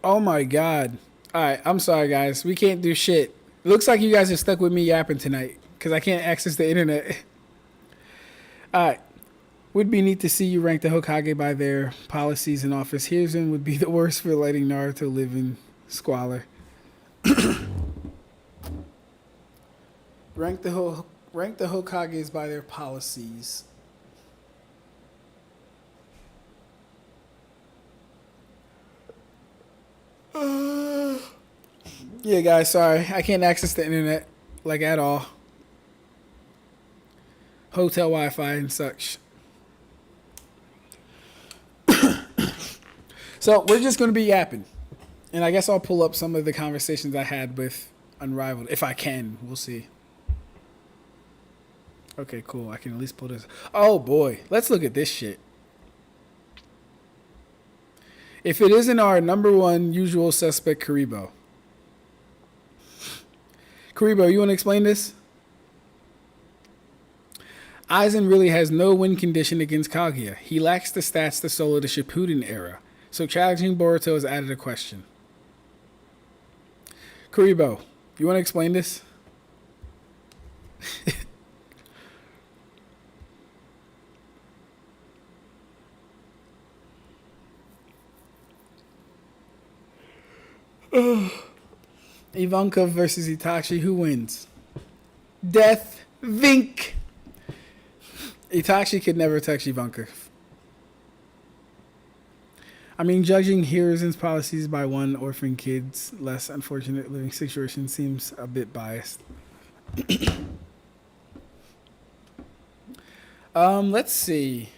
Oh my god. Alright, I'm sorry guys. We can't do shit. It looks like you guys are stuck with me yapping tonight because I can't access the internet. Alright. Would be neat to see you rank the Hokage by their policies in office. Here's one would be the worst for letting Naruto live in squalor. Rank the Hokages by their policies. Yeah, guys, sorry. I can't access the internet, like, at all. Hotel Wi-Fi and such. So, we're just going to be yapping. And I guess I'll pull up some of the conversations I had with Unrivaled. If I can. We'll see. Okay, cool. I can at least pull this. Oh, boy. Let's look at this shit. If it isn't our number one usual suspect, Karibo. Karibo, you want to explain this? Aizen really has no win condition against Kaguya. He lacks the stats to solo the Shippuden era. So challenging Boruto has added a question. Karibo, you want to explain this? Ivanka versus Itachi. Who wins? Death. Vink. Itachi could never touch Ivanka. I mean, judging Hiruzen's policies by one orphan kid's less unfortunate living situation seems a bit biased. Let's see.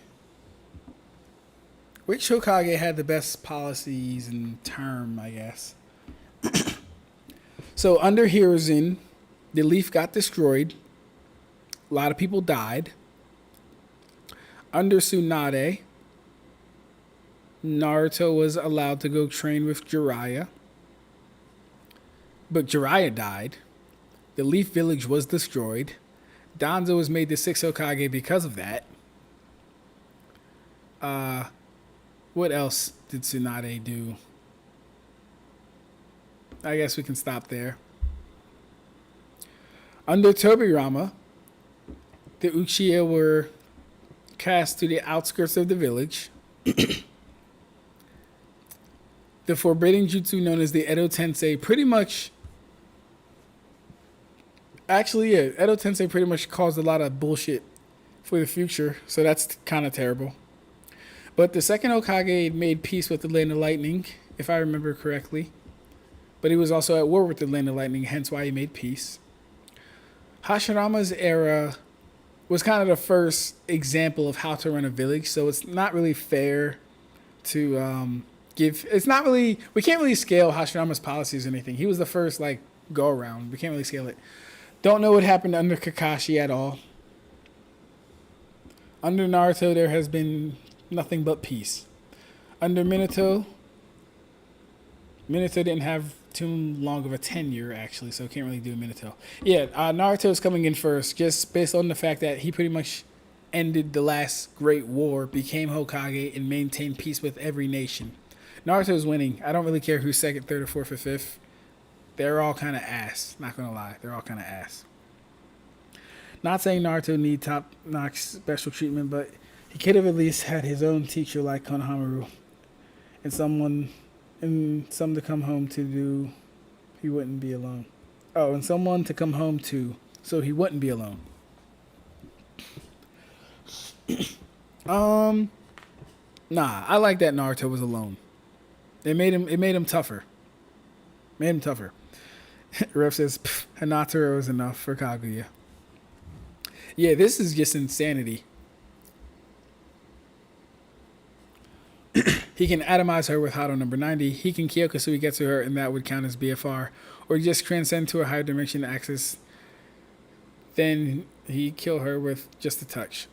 Which Hokage had the best policies and term, I guess? So under Hiruzen, the leaf got destroyed. A lot of people died. Under Tsunade, Naruto was allowed to go train with Jiraiya. But Jiraiya died. The Leaf Village was destroyed. Danzo was made the sixth Hokage because of that. What else did Tsunade do? I guess we can stop there. Under Tobirama, the Uchiha were cast to the outskirts of the village. The forbidden jutsu known as the Edo Tensei pretty much... Actually, yeah, Edo Tensei pretty much caused a lot of bullshit for the future, so that's kind of terrible. But the second Hokage made peace with the Land of Lightning, if I remember correctly. But he was also at war with the Land of Lightning, hence why he made peace. Hashirama's era was kind of the first example of how to run a village, so it's not really fair to give... It's not really... We can't really scale Hashirama's policies or anything. He was the first, like, go-around. We can't really scale it. Don't know what happened under Kakashi at all. Under Naruto, there has been nothing but peace. Under Minato didn't have too long of a tenure, actually, so can't really do Minato. Yeah, Naruto is coming in first, just based on the fact that he pretty much ended the last great war, became Hokage, and maintained peace with every nation. Naruto's winning. I don't really care who's second, third, or fourth, or fifth. They're all kind of ass. Not gonna lie, they're all kind of ass. Not saying Naruto need top-notch special treatment, but he could have at least had his own teacher like Konohamaru, and some to come home to do. He wouldn't be alone. Oh, and someone to come home to, so he wouldn't be alone. Nah, I like that Naruto was alone. It made him tougher. Made him tougher. Ref says, Hinataro is enough for Kaguya. Yeah, this is just insanity. He can atomize her with Hado number 90. He can Kyokasui get to her, and that would count as BFR. Or just transcend to a higher dimension access. Then he kill her with just a touch.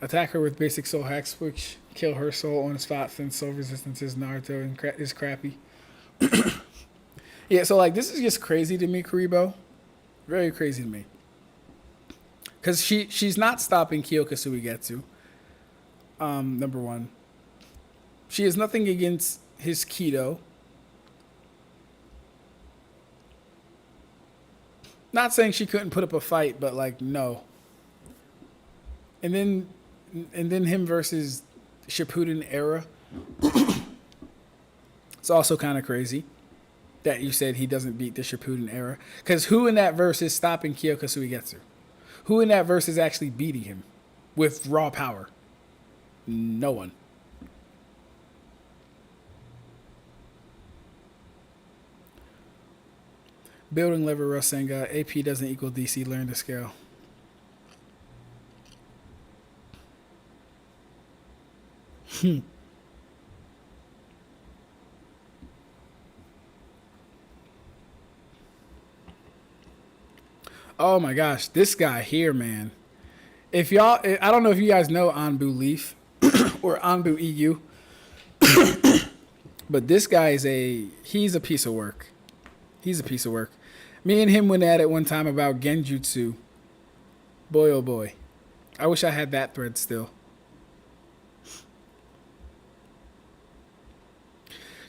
Attack her with basic soul hacks, which kill her soul on the spot, since soul resistance is Naruto and is crappy. Yeah, so like this is just crazy to me, Kuribo. Very crazy to me. Because she's not stopping Kyokasui Getsu. Number one. She has nothing against his Kido. Not saying she couldn't put up a fight, but like no. And then him versus Shippuden era. It's also kind of crazy that you said he doesn't beat the Shippuden era. Because who in that verse is stopping Kyokasui Getsu? Who in that verse is actually beating him with raw power? No one. Building lever Rasenga. AP doesn't equal DC. Learn to scale. Oh my gosh, this guy here, man. If y'all, I don't know if you guys know Anbu Leaf or Anbu EU, but this guy he's a piece of work. He's a piece of work. Me and him went at it one time about Genjutsu. Boy, oh boy. I wish I had that thread still.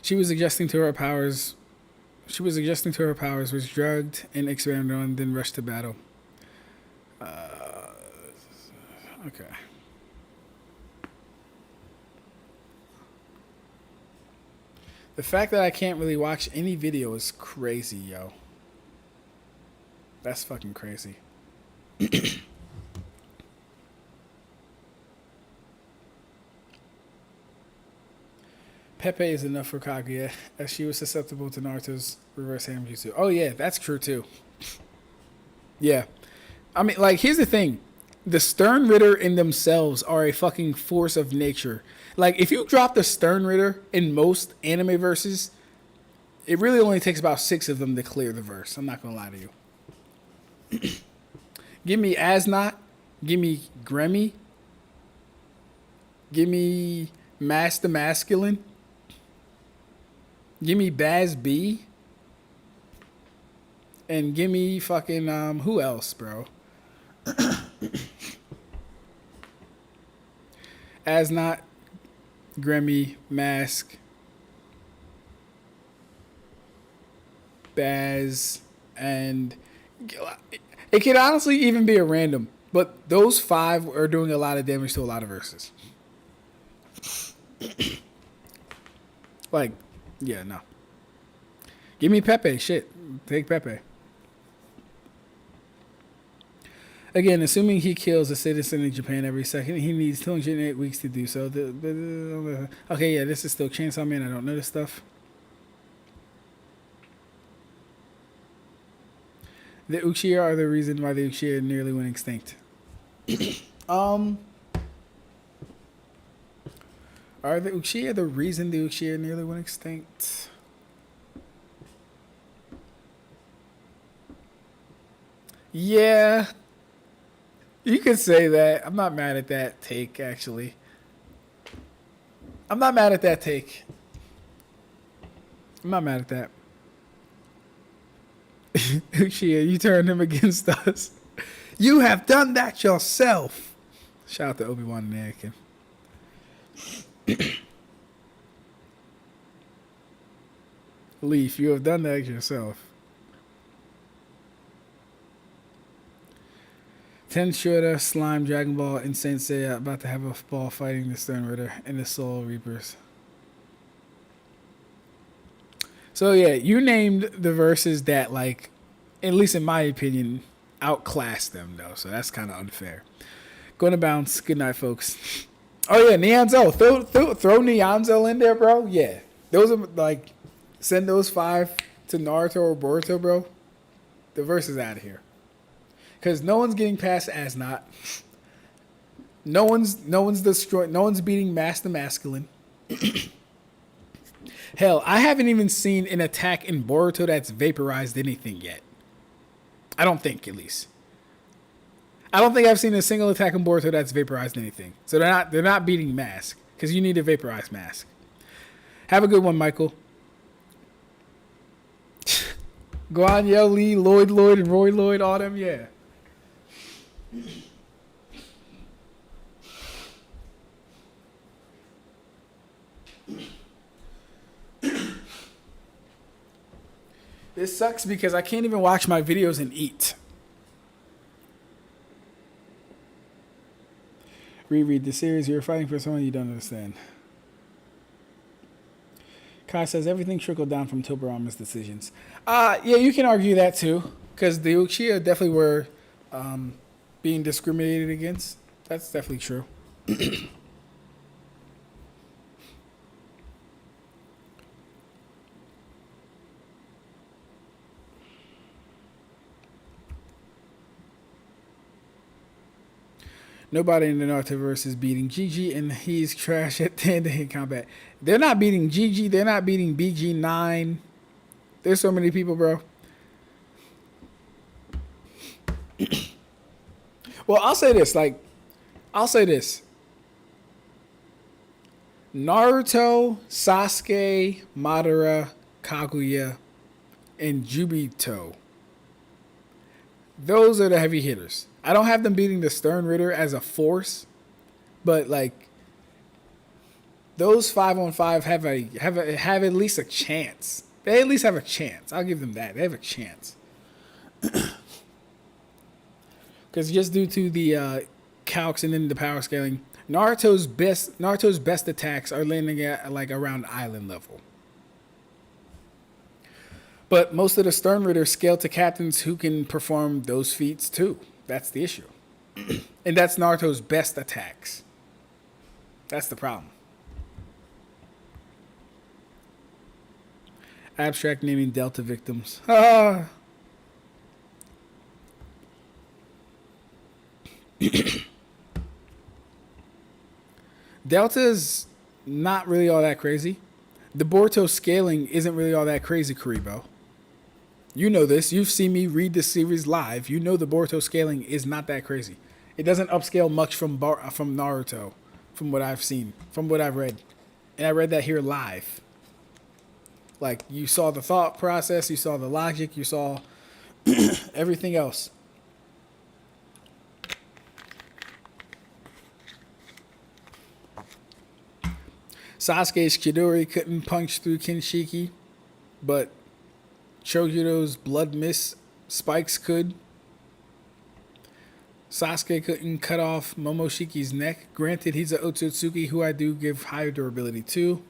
She was adjusting to her powers, was drugged and experimented on, then rushed to battle. Okay. The fact that I can't really watch any video is crazy, yo. That's fucking crazy. Pepe is enough for Kaguya, as she was susceptible to Naruto's reverse hand jutsu. Oh yeah, that's true too. Yeah. I mean, like, here's the thing. the Sternritter in themselves are a fucking force of nature. Like, if you drop the Sternritter in most anime verses, it really only takes about 6 of them to clear the verse. I'm not gonna lie to you. Give me Asnot. Give me Gremmy. Give me Master Masculine. Give me Baz B. And give me fucking who else, bro? Asnot, Gremmy, Mask, Baz, and it could honestly even be a random, but those 5 are doing a lot of damage to a lot of verses. Like, yeah, no. Give me Pepe, shit. Take Pepe. Again, assuming he kills a citizen in Japan every second, he needs 208 weeks to do so. Okay, yeah, this is still Chainsaw Man. I don't know this stuff. The Uchiha are the reason why the Uchiha nearly went extinct. Are the Uchiha the reason the Uchiha nearly went extinct? Yeah. You could say that. I'm not mad at that take, actually. I'm not mad at that take. I'm not mad at that. Uchiha, you turned him against us. You have done that yourself. Shout out to Obi-Wan and Anakin. Leaf, you have done that yourself. Ten Shorter, Slime, Dragon Ball, and Saint Seiya about to have a ball fighting the Sternritter and the Soul Reapers. So yeah, you named the verses that, like, at least in my opinion, outclassed them though. So that's kind of unfair. Going to bounce. Good night, folks. Oh yeah, Neonzo. Throw Neonzo in there, bro. Yeah, those are like, send those 5 to Naruto or Boruto, bro. The verse is out of here. Because no one's getting past Asnot. No one's destroyed. No one's beating Master Masculine. Hell, I haven't even seen an attack in Boruto that's vaporized anything yet. I don't think, at least. I don't think I've seen a single attack in Boruto that's vaporized anything. So they're not beating Mask, because you need a vaporized Mask. Have a good one, Michael. Guan Yo Lee, Lloyd, and Roy Lloyd, all them, yeah. This sucks because I can't even watch my videos and eat. Reread the series. You're fighting for someone you don't understand. Kai says everything trickled down from Tobirama's decisions. Yeah, you can argue that too, because the Uchiha definitely were being discriminated against. That's definitely true. Nobody in the Narutoverse is beating Gigi, and he's trash at hand-to-hand combat. They're not beating Gigi. They're not beating BG9. There's so many people, bro. Well, I'll say this. Naruto, Sasuke, Madara, Kaguya, and Jubito. Those are the heavy hitters. I don't have them beating the Sternritter as a force, but like those 5-on-5 have at least a chance. They at least have a chance. I'll give them that. They have a chance. Because just due to the calcs and then the power scaling, Naruto's best attacks are landing at like around island level. But most of the Sternritter scale to captains who can perform those feats too. That's the issue. And that's Naruto's best attacks. That's the problem. Ab-Stract naming Delta victims. Ah. Delta's not really all that crazy. The Boruto scaling isn't really all that crazy, Karibo. You know this. You've seen me read the series live. You know the Boruto scaling is not that crazy. It doesn't upscale much from Naruto, from what I've seen, from what I've read. And I read that here live. Like, you saw the thought process, you saw the logic, you saw everything else. Sasuke's Chidori couldn't punch through Kinshiki, but Chojiro's blood mist spikes could. Sasuke couldn't cut off Momoshiki's neck. Granted, he's an Otsutsuki who I do give higher durability to.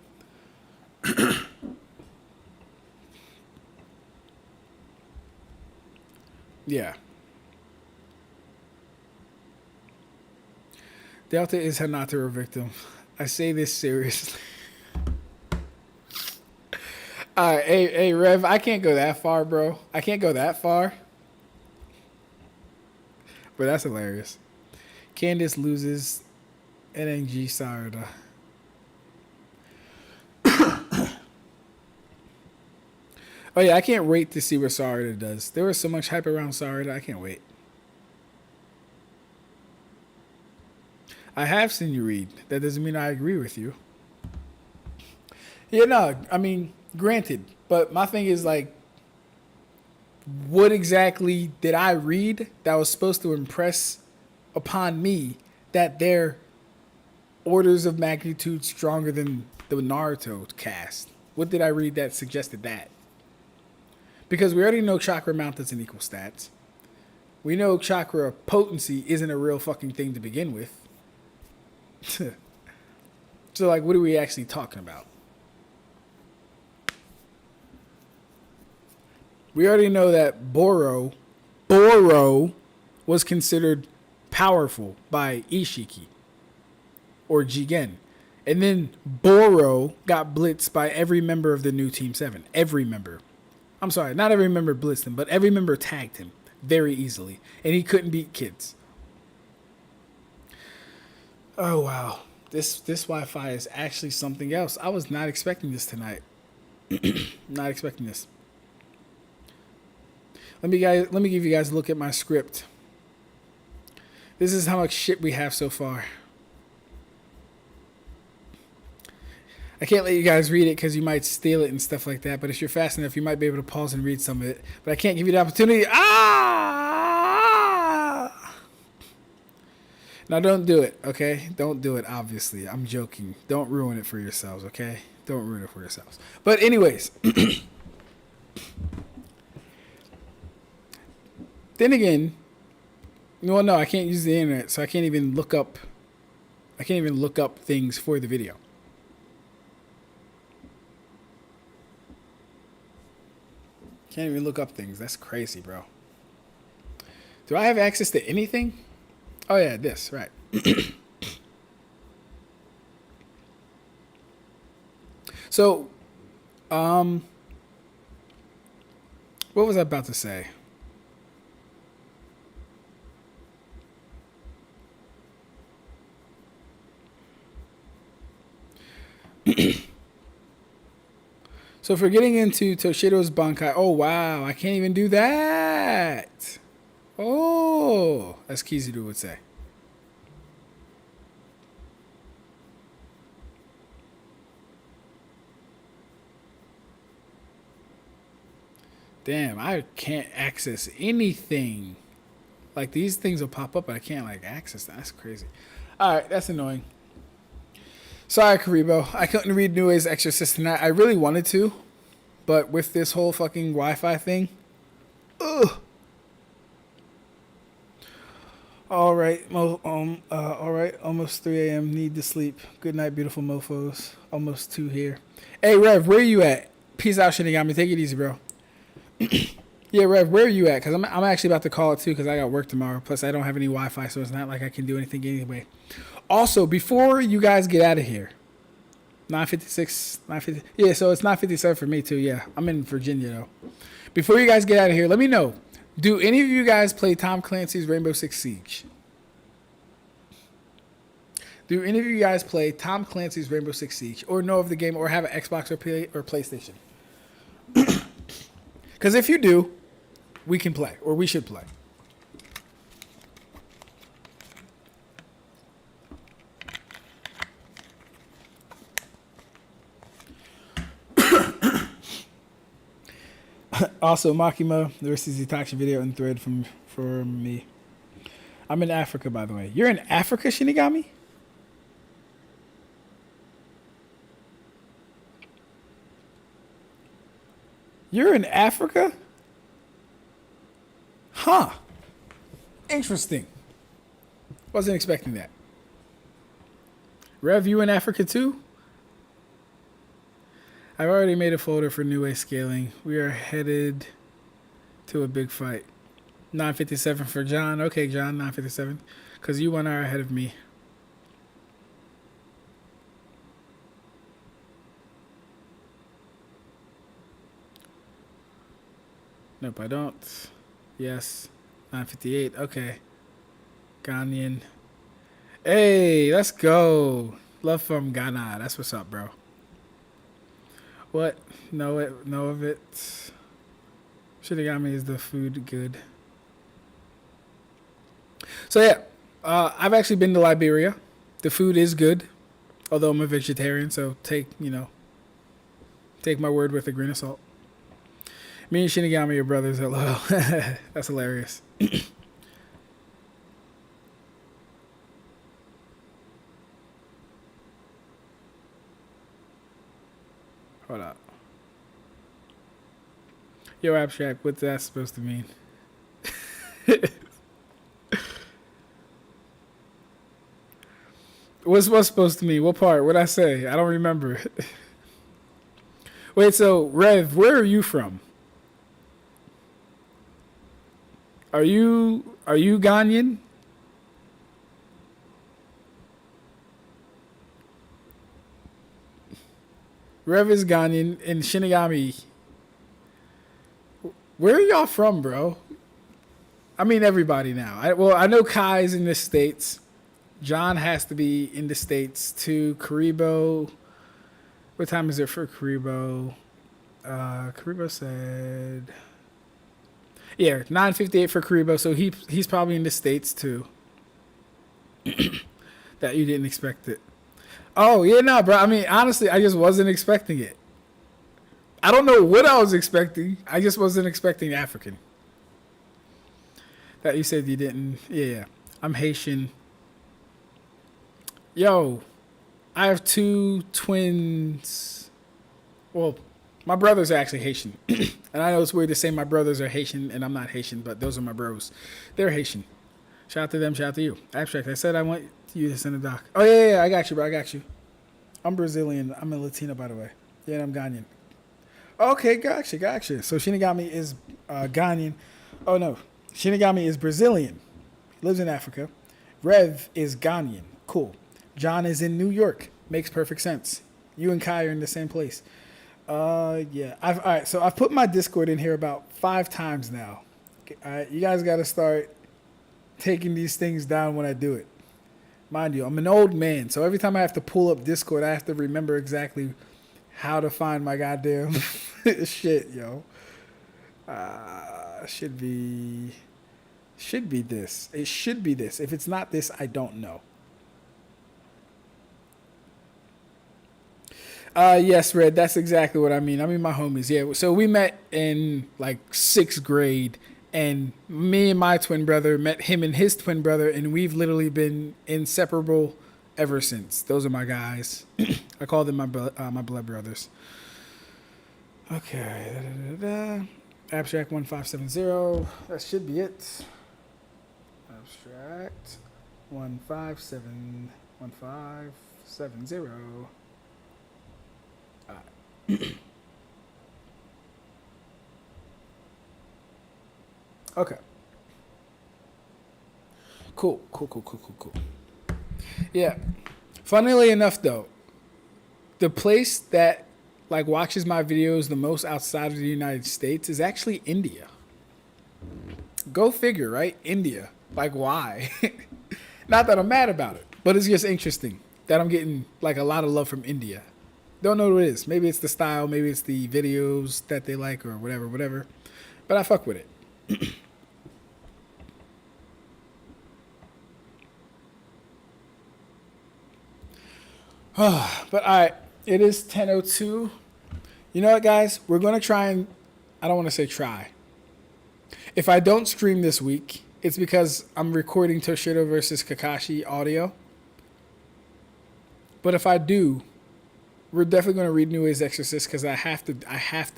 Yeah. Delta is Hinata a victim. I say this seriously. Alright, hey, Rev, I can't go that far, bro. I can't go that far. But that's hilarious. Candace loses NNG Sarada. Oh yeah, I can't wait to see what Sarada does. There was so much hype around Sarada, I can't wait. I have seen you read. That doesn't mean I agree with you. Yeah, no, I mean, granted. But my thing is, like, what exactly did I read that was supposed to impress upon me that they're orders of magnitude stronger than the Naruto cast? What did I read that suggested that? Because we already know Chakra Mount doesn't equal stats. We know Chakra potency isn't a real fucking thing to begin with. So, like, what are we actually talking about? We already know that Boro was considered powerful by Ishiki or Jigen. And then Boro got blitzed by every member of the new Team 7. Every member. I'm sorry, not every member blitzed him, but every member tagged him very easily. And he couldn't beat kids. Oh, wow. This Wi-Fi is actually something else. I was not expecting this tonight. Not expecting this. Let me give you guys a look at my script. This is how much shit we have so far. I can't let you guys read it because you might steal it and stuff like that. But if you're fast enough, you might be able to pause and read some of it. But I can't give you the opportunity. Now don't do it, okay? Don't do it, obviously. I'm joking. Don't ruin it for yourselves, okay? Don't ruin it for yourselves. But anyways. Then again, well, no, I can't use the internet, so I can't even look up things for the video. Can't even look up things. That's crazy, bro. Do I have access to anything? Oh yeah, this, right. So, what was I about to say? So for getting into Toshiro's Bankai, oh wow, I can't even do that. Oh, as Kizaru would say. Damn, I can't access anything. Like, these things will pop up, but I can't, like, access them. That's crazy. Alright, that's annoying. Sorry, Karibo. I couldn't read Nue's Exorcist tonight. I really wanted to, but with this whole fucking Wi-Fi thing. Ugh. Alright, alright. Almost 3 a.m. Need to sleep. Good night, beautiful mofos. Almost 2 here. Hey, Rev, where you at? Peace out, Shinigami. Take it easy, bro. Yeah, Rev, where are you at? Because I'm actually about to call it too because I got work tomorrow. Plus, I don't have any Wi-Fi, so it's not like I can do anything anyway. Also, before you guys get out of here, 9:56, 9:50. Yeah, so it's 9:57 for me too. Yeah, I'm in Virginia though. Before you guys get out of here, let me know. Do any of you guys play Tom Clancy's Rainbow Six Siege? Do any of you guys play Tom Clancy's Rainbow Six Siege or know of the game or have an Xbox or PlayStation? Because if you do, we can play or we should play. Also, Makima, the rest is the Itachi video and thread from me. I'm in Africa, by the way. You're in Africa, Shinigami? You're in Africa? Huh. Interesting. Wasn't expecting that. Rev, you in Africa too? I've already made a folder for New Way Scaling. We are headed to a big fight. 957 for John. Okay, John, 957. Because you 1 hour ahead of me. Nope, I don't. Yes. 958. Okay. Ghanaian. Hey, let's go. Love from Ghana. That's what's up, bro. What? Know of it. Shinigami is the food good. So yeah, I've actually been to Liberia. The food is good, although I'm a vegetarian. So take my word with a grain of salt. Me and Shinigami are brothers. Hello. That's hilarious. Hold up. Yo, Ab-Stract, what's that supposed to mean? What's supposed to mean? What part? What'd I say? I don't remember. Wait, so, Rev, where are you from? Are you Ghanaian? Rev is Ghanaian and Shinigami. Where are y'all from, bro? I mean, everybody now. I know Kai's in the States. John has to be in the States too. Karibo. What time is it for Karibo? Karibo said... Yeah, 9:58 for Karibo, so he's probably in the States too. That you didn't expect it. Oh, yeah, no, bro. I mean, honestly, I just wasn't expecting it. I don't know what I was expecting. I just wasn't expecting African. That you said you didn't. Yeah, I'm Haitian. Yo, I have 2 twins. Well, my brothers are actually Haitian. And I know it's weird to say my brothers are Haitian and I'm not Haitian, but those are my bros. They're Haitian. Shout out to them, shout out to you. Ab-Stract, I said I want you to send a doc. Oh, yeah, I got you, bro. I got you. I'm Brazilian. I'm a Latino, by the way. Yeah, and I'm Ghanaian. Okay, gotcha. So Shinigami is Ghanaian. Oh, no. Shinigami is Brazilian. He lives in Africa. Rev is Ghanaian. Cool. John is in New York. Makes perfect sense. You and Kai are in the same place. Yeah. All right, so I've put my Discord in here about 5 times now. All right, you guys got to start taking these things down when I do it. Mind you, I'm an old man, so every time I have to pull up Discord, I have to remember exactly how to find my goddamn shit, yo. Should be this. It should be this. If it's not this, I don't know. Yes, Red, that's exactly what I mean. I mean, my homies. Yeah, so we met in like 6th grade, and me and my twin brother met him and his twin brother, and we've literally been inseparable ever since. Those are my guys. I call them my blood brothers. Okay. Ab-Stract 1570. That should be it. Ab-Stract 1570. Okay. Cool. Yeah. Funnily enough, though, the place that like watches my videos the most outside of the United States is actually India. Go figure, right? India. Like, why? Not that I'm mad about it, But it's just interesting that I'm getting like a lot of love from India. Don't know what it is. Maybe it's the style, maybe it's the videos that they like or whatever. But I fuck with it. But all right, it is 10:02. You know what, guys? We're going to try and, I don't want to say try. If I don't stream this week, it's because I'm recording Toshiro versus Kakashi audio. But if I do, we're definitely going to read Neway's Exorcist because I have to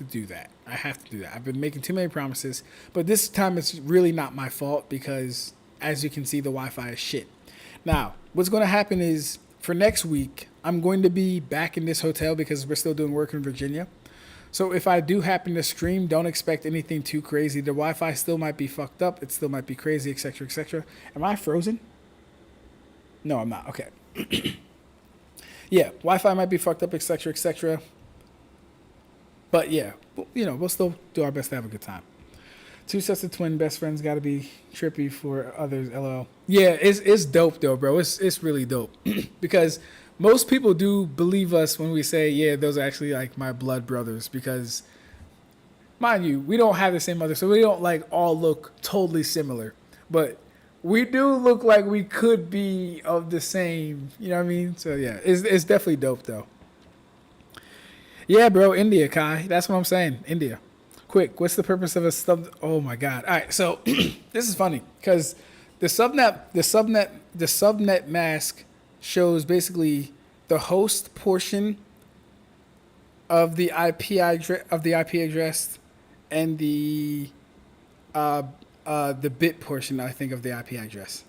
do that. I've been making too many promises. But this time it's really not my fault because, as you can see, the Wi-Fi is shit. Now, what's going to happen is, for next week, I'm going to be back in this hotel because we're still doing work in Virginia. So if I do happen to stream, don't expect anything too crazy. The Wi-Fi still might be fucked up. It still might be crazy, etc., etc. Am I frozen? No, I'm not. Okay. Yeah, Wi-Fi might be fucked up, etc., etc. But yeah, we'll still do our best to have a good time. Two sets of twin best friends got to be trippy for others. LOL. Yeah, it's dope though, bro. It's really dope because most people do believe us when we say, yeah, those are actually like my blood brothers. Because, mind you, we don't have the same mother, so we don't like all look totally similar. But we do look like we could be of the same. You know what I mean? So yeah, it's definitely dope though. Yeah, bro, India, Kai. That's what I'm saying. India. Quick, what's the purpose of a sub? Oh my god! All right, so this is funny because the subnet mask shows basically the host portion of the IP address and the bit portion, I think, of the IP address.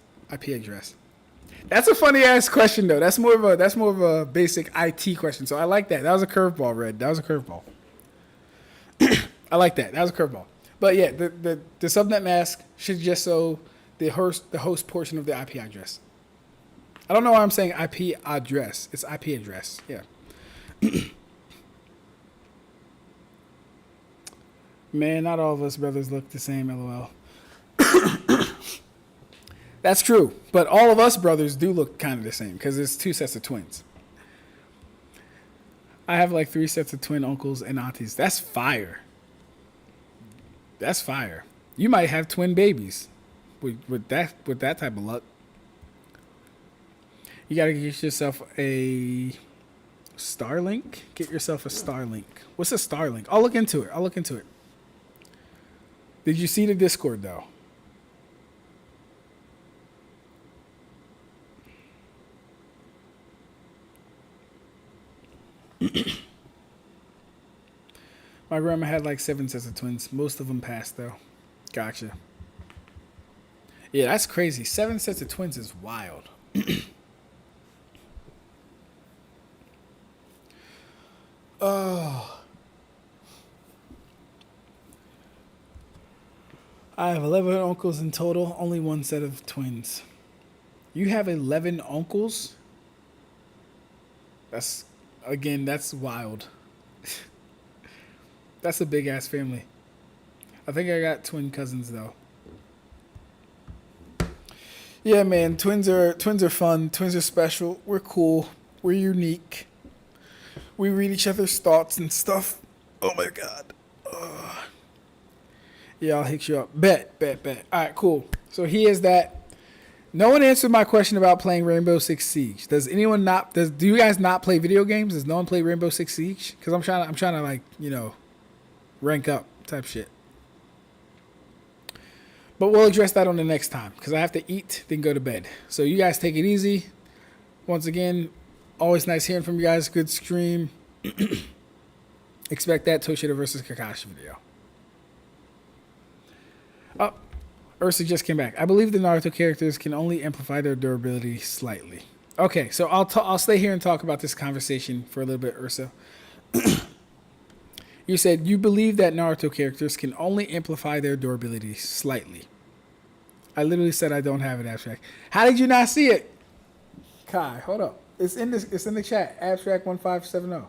That's a funny ass question though. That's more of a basic IT question. So I like that. That was a curveball, Red. That was a curveball. I like that. That was a curveball. But yeah, the subnet mask should just show the host portion of the IP address. I don't know why I'm saying IP address. It's IP address. Yeah. Man, not all of us brothers look the same, LOL. That's true. But all of us brothers do look kind of the same because it's two sets of twins. I have like 3 sets of twin uncles and aunties. That's fire. That's fire. You might have twin babies with that type of luck. You gotta get yourself a Starlink. Get yourself a Starlink. What's a Starlink? I'll look into it. Did you see the Discord though? My grandma had like 7 sets of twins. Most of them passed though. Gotcha. Yeah, that's crazy. 7 sets of twins is wild. Oh. I have 11 uncles in total. Only 1 set of twins. You have 11 uncles? That's wild. That's a big ass family. I think I got twin cousins though. Yeah, man, twins are fun. Twins are special. We're cool. We're unique. We read each other's thoughts and stuff. Oh my god. Yeah, I'll hit you up. Bet. All right, cool. So here's that. No one answered my question about playing Rainbow Six Siege. Do you guys not play video games? Does no one play Rainbow Six Siege? Because I'm trying to like, rank up type shit. But we'll address that on the next time because I have to eat, then go to bed. So you guys take it easy. Once again, always nice hearing from you guys. Good stream. Expect that Toshiro versus Kakashi video. Oh, Ursa just came back. I believe the Naruto characters can only amplify their durability slightly. Okay, so I'll stay here and talk about this conversation for a little bit, Ursa. You said you believe that Naruto characters can only amplify their durability slightly. I literally said I don't have it, Ab-Stract. How did you not see it? Kai, hold up. It's in the chat. Ab-Stract 1570.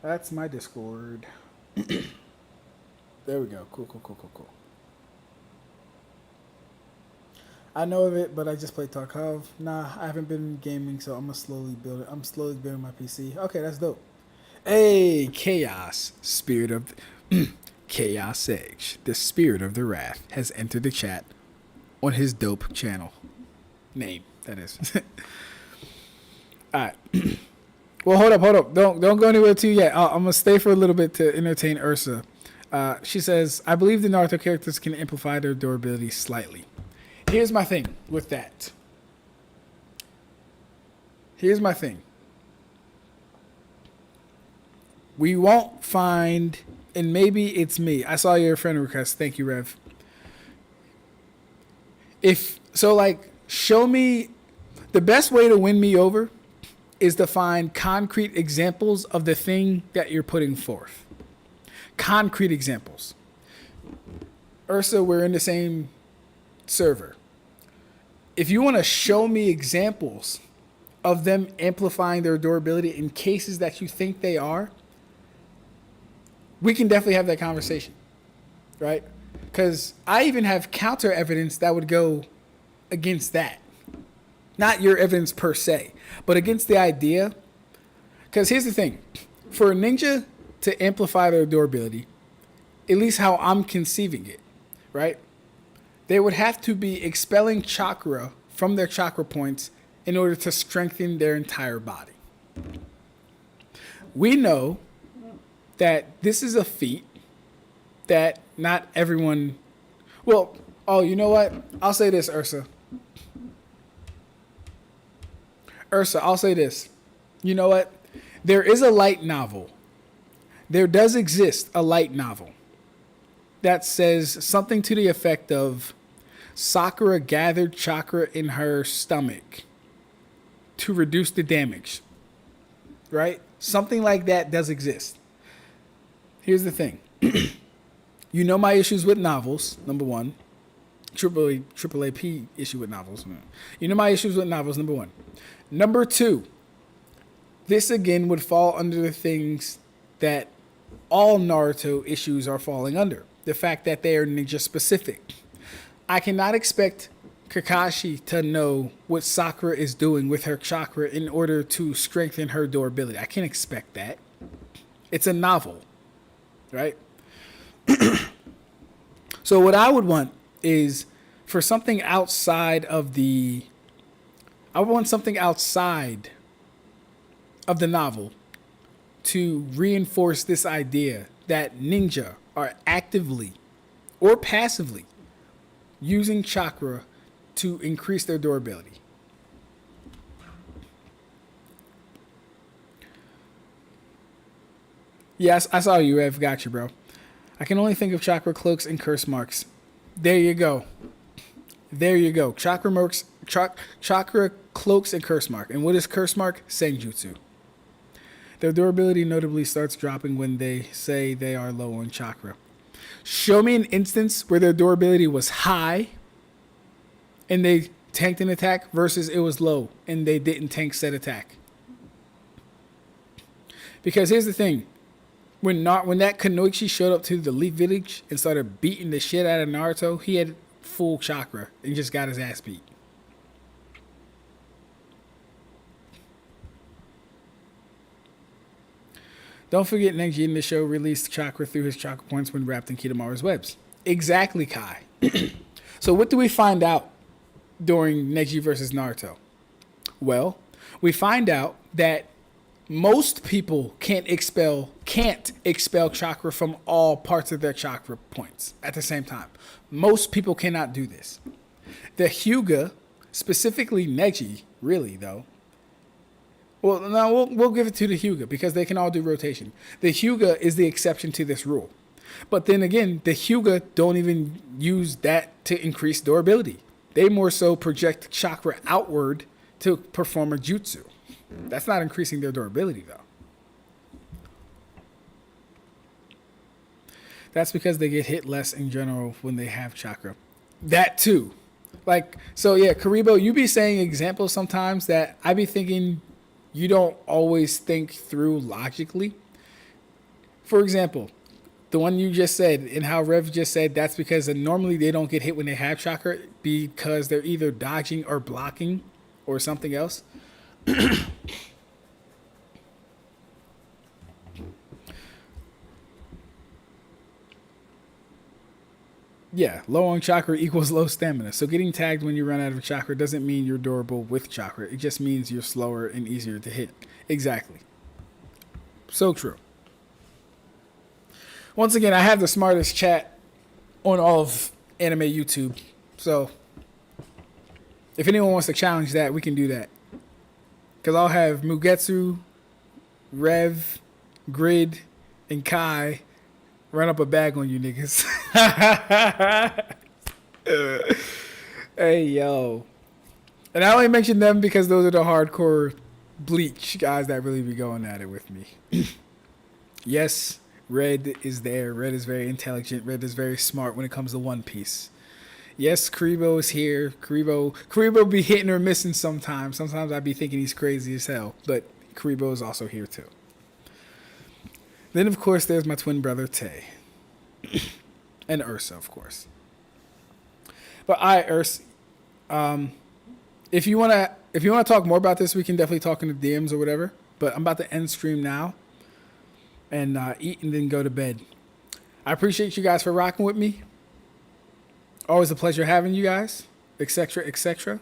That's my Discord. There we go. Cool. I know of it, but I just play Tarkov. Nah, I haven't been gaming, so I'm slowly building my PC. Okay, that's dope. Hey, Chaos, spirit of Chaos Edge, the spirit of the wrath, has entered the chat on his dope channel. Name, that is. Alright. Well, hold up. Don't go anywhere too yet. I'm gonna stay for a little bit to entertain Ursa. She says, I believe the Naruto characters can amplify their durability slightly. Here's my thing with that. We won't find, and maybe it's me. I saw your friend request. Thank you, Rev. Show me the best way to win me over is to find concrete examples of the thing that you're putting forth. Concrete examples. Ursa, we're in the same server. If you want to show me examples of them amplifying their durability in cases that you think they are, we can definitely have that conversation, right? Because I even have counter evidence that would go against that. Not your evidence per se, but against the idea. Because here's the thing. For a ninja to amplify their durability, at least how I'm conceiving it, right? They would have to be expelling chakra from their chakra points in order to strengthen their entire body. We know that this is a feat that not everyone... Well, you know what? I'll say this, Ursa, I'll say this. You know what? There is a light novel. There does exist a light novel that says something to the effect of Sakura gathered chakra in her stomach to reduce the damage. Right? Something like that does exist. Here's the thing. You know my issues with novels, number one. Triple AP issue with novels. You know my issues with novels, number one. Number two, this again would fall under the things that all Naruto issues are falling under. The fact that they are ninja specific. I cannot expect Kakashi to know what Sakura is doing with her chakra in order to strengthen her durability. I can't expect that. It's a novel, right? So what I would want is for something outside of the... I would want something outside of the novel to reinforce this idea that ninja are actively or passively using chakra to increase their durability. Yes, I saw you, Ev. Got you, bro. I can only think of chakra cloaks and curse marks. There you go. Chakra cloaks and curse mark. And what is curse mark? Senjutsu. Their durability notably starts dropping when they say they are low on chakra. Show me an instance where their durability was high and they tanked an attack versus it was low and they didn't tank said attack. Because here's the thing. When that Kunoichi showed up to the Leaf Village and started beating the shit out of Naruto, he had full chakra and just got his ass beat. Don't forget Neji in the show released chakra through his chakra points when wrapped in Kitamara's webs. Exactly, Kai. So what do we find out during Neji versus Naruto? Well, we find out that most people can't expel chakra from all parts of their chakra points at the same time. Most people cannot do this. The Hyuga, specifically Neji, really though. Well, no, we'll give it to the Hyuga because they can all do rotation. The Hyuga is the exception to this rule. But then again, the Hyuga don't even use that to increase durability. They more so project chakra outward to perform a jutsu. That's not increasing their durability, though. That's because they get hit less in general when they have chakra. That too. Karibo, you be saying examples sometimes that I be thinking you don't always think through logically. For example, the one you just said and how Rev just said, that's because normally they don't get hit when they have chakra because they're either dodging or blocking or something else. Yeah, low on chakra equals low stamina. So getting tagged when you run out of chakra doesn't mean you're durable with chakra. It just means you're slower and easier to hit. Exactly. So true. Once again, I have the smartest chat on all of anime YouTube. So if anyone wants to challenge that, we can do that. Because I'll have Mugetsu, Rev, Grid, and Kai run up a bag on you niggas. Hey, yo. And I only mention them because those are the hardcore Bleach guys that really be going at it with me. Yes, Red is there. Red is very intelligent. Red is very smart when it comes to One Piece. Yes, Karibo is here. Karibo be hitting or missing sometimes. Sometimes I be thinking he's crazy as hell. But Karibo is also here too. Then, of course, there's my twin brother, Tay. And Ursa, of course. But Ursa, if you wanna talk more about this, we can definitely talk in the DMs or whatever. But I'm about to end stream now and eat and then go to bed. I appreciate you guys for rocking with me. Always a pleasure having you guys, etc., etc.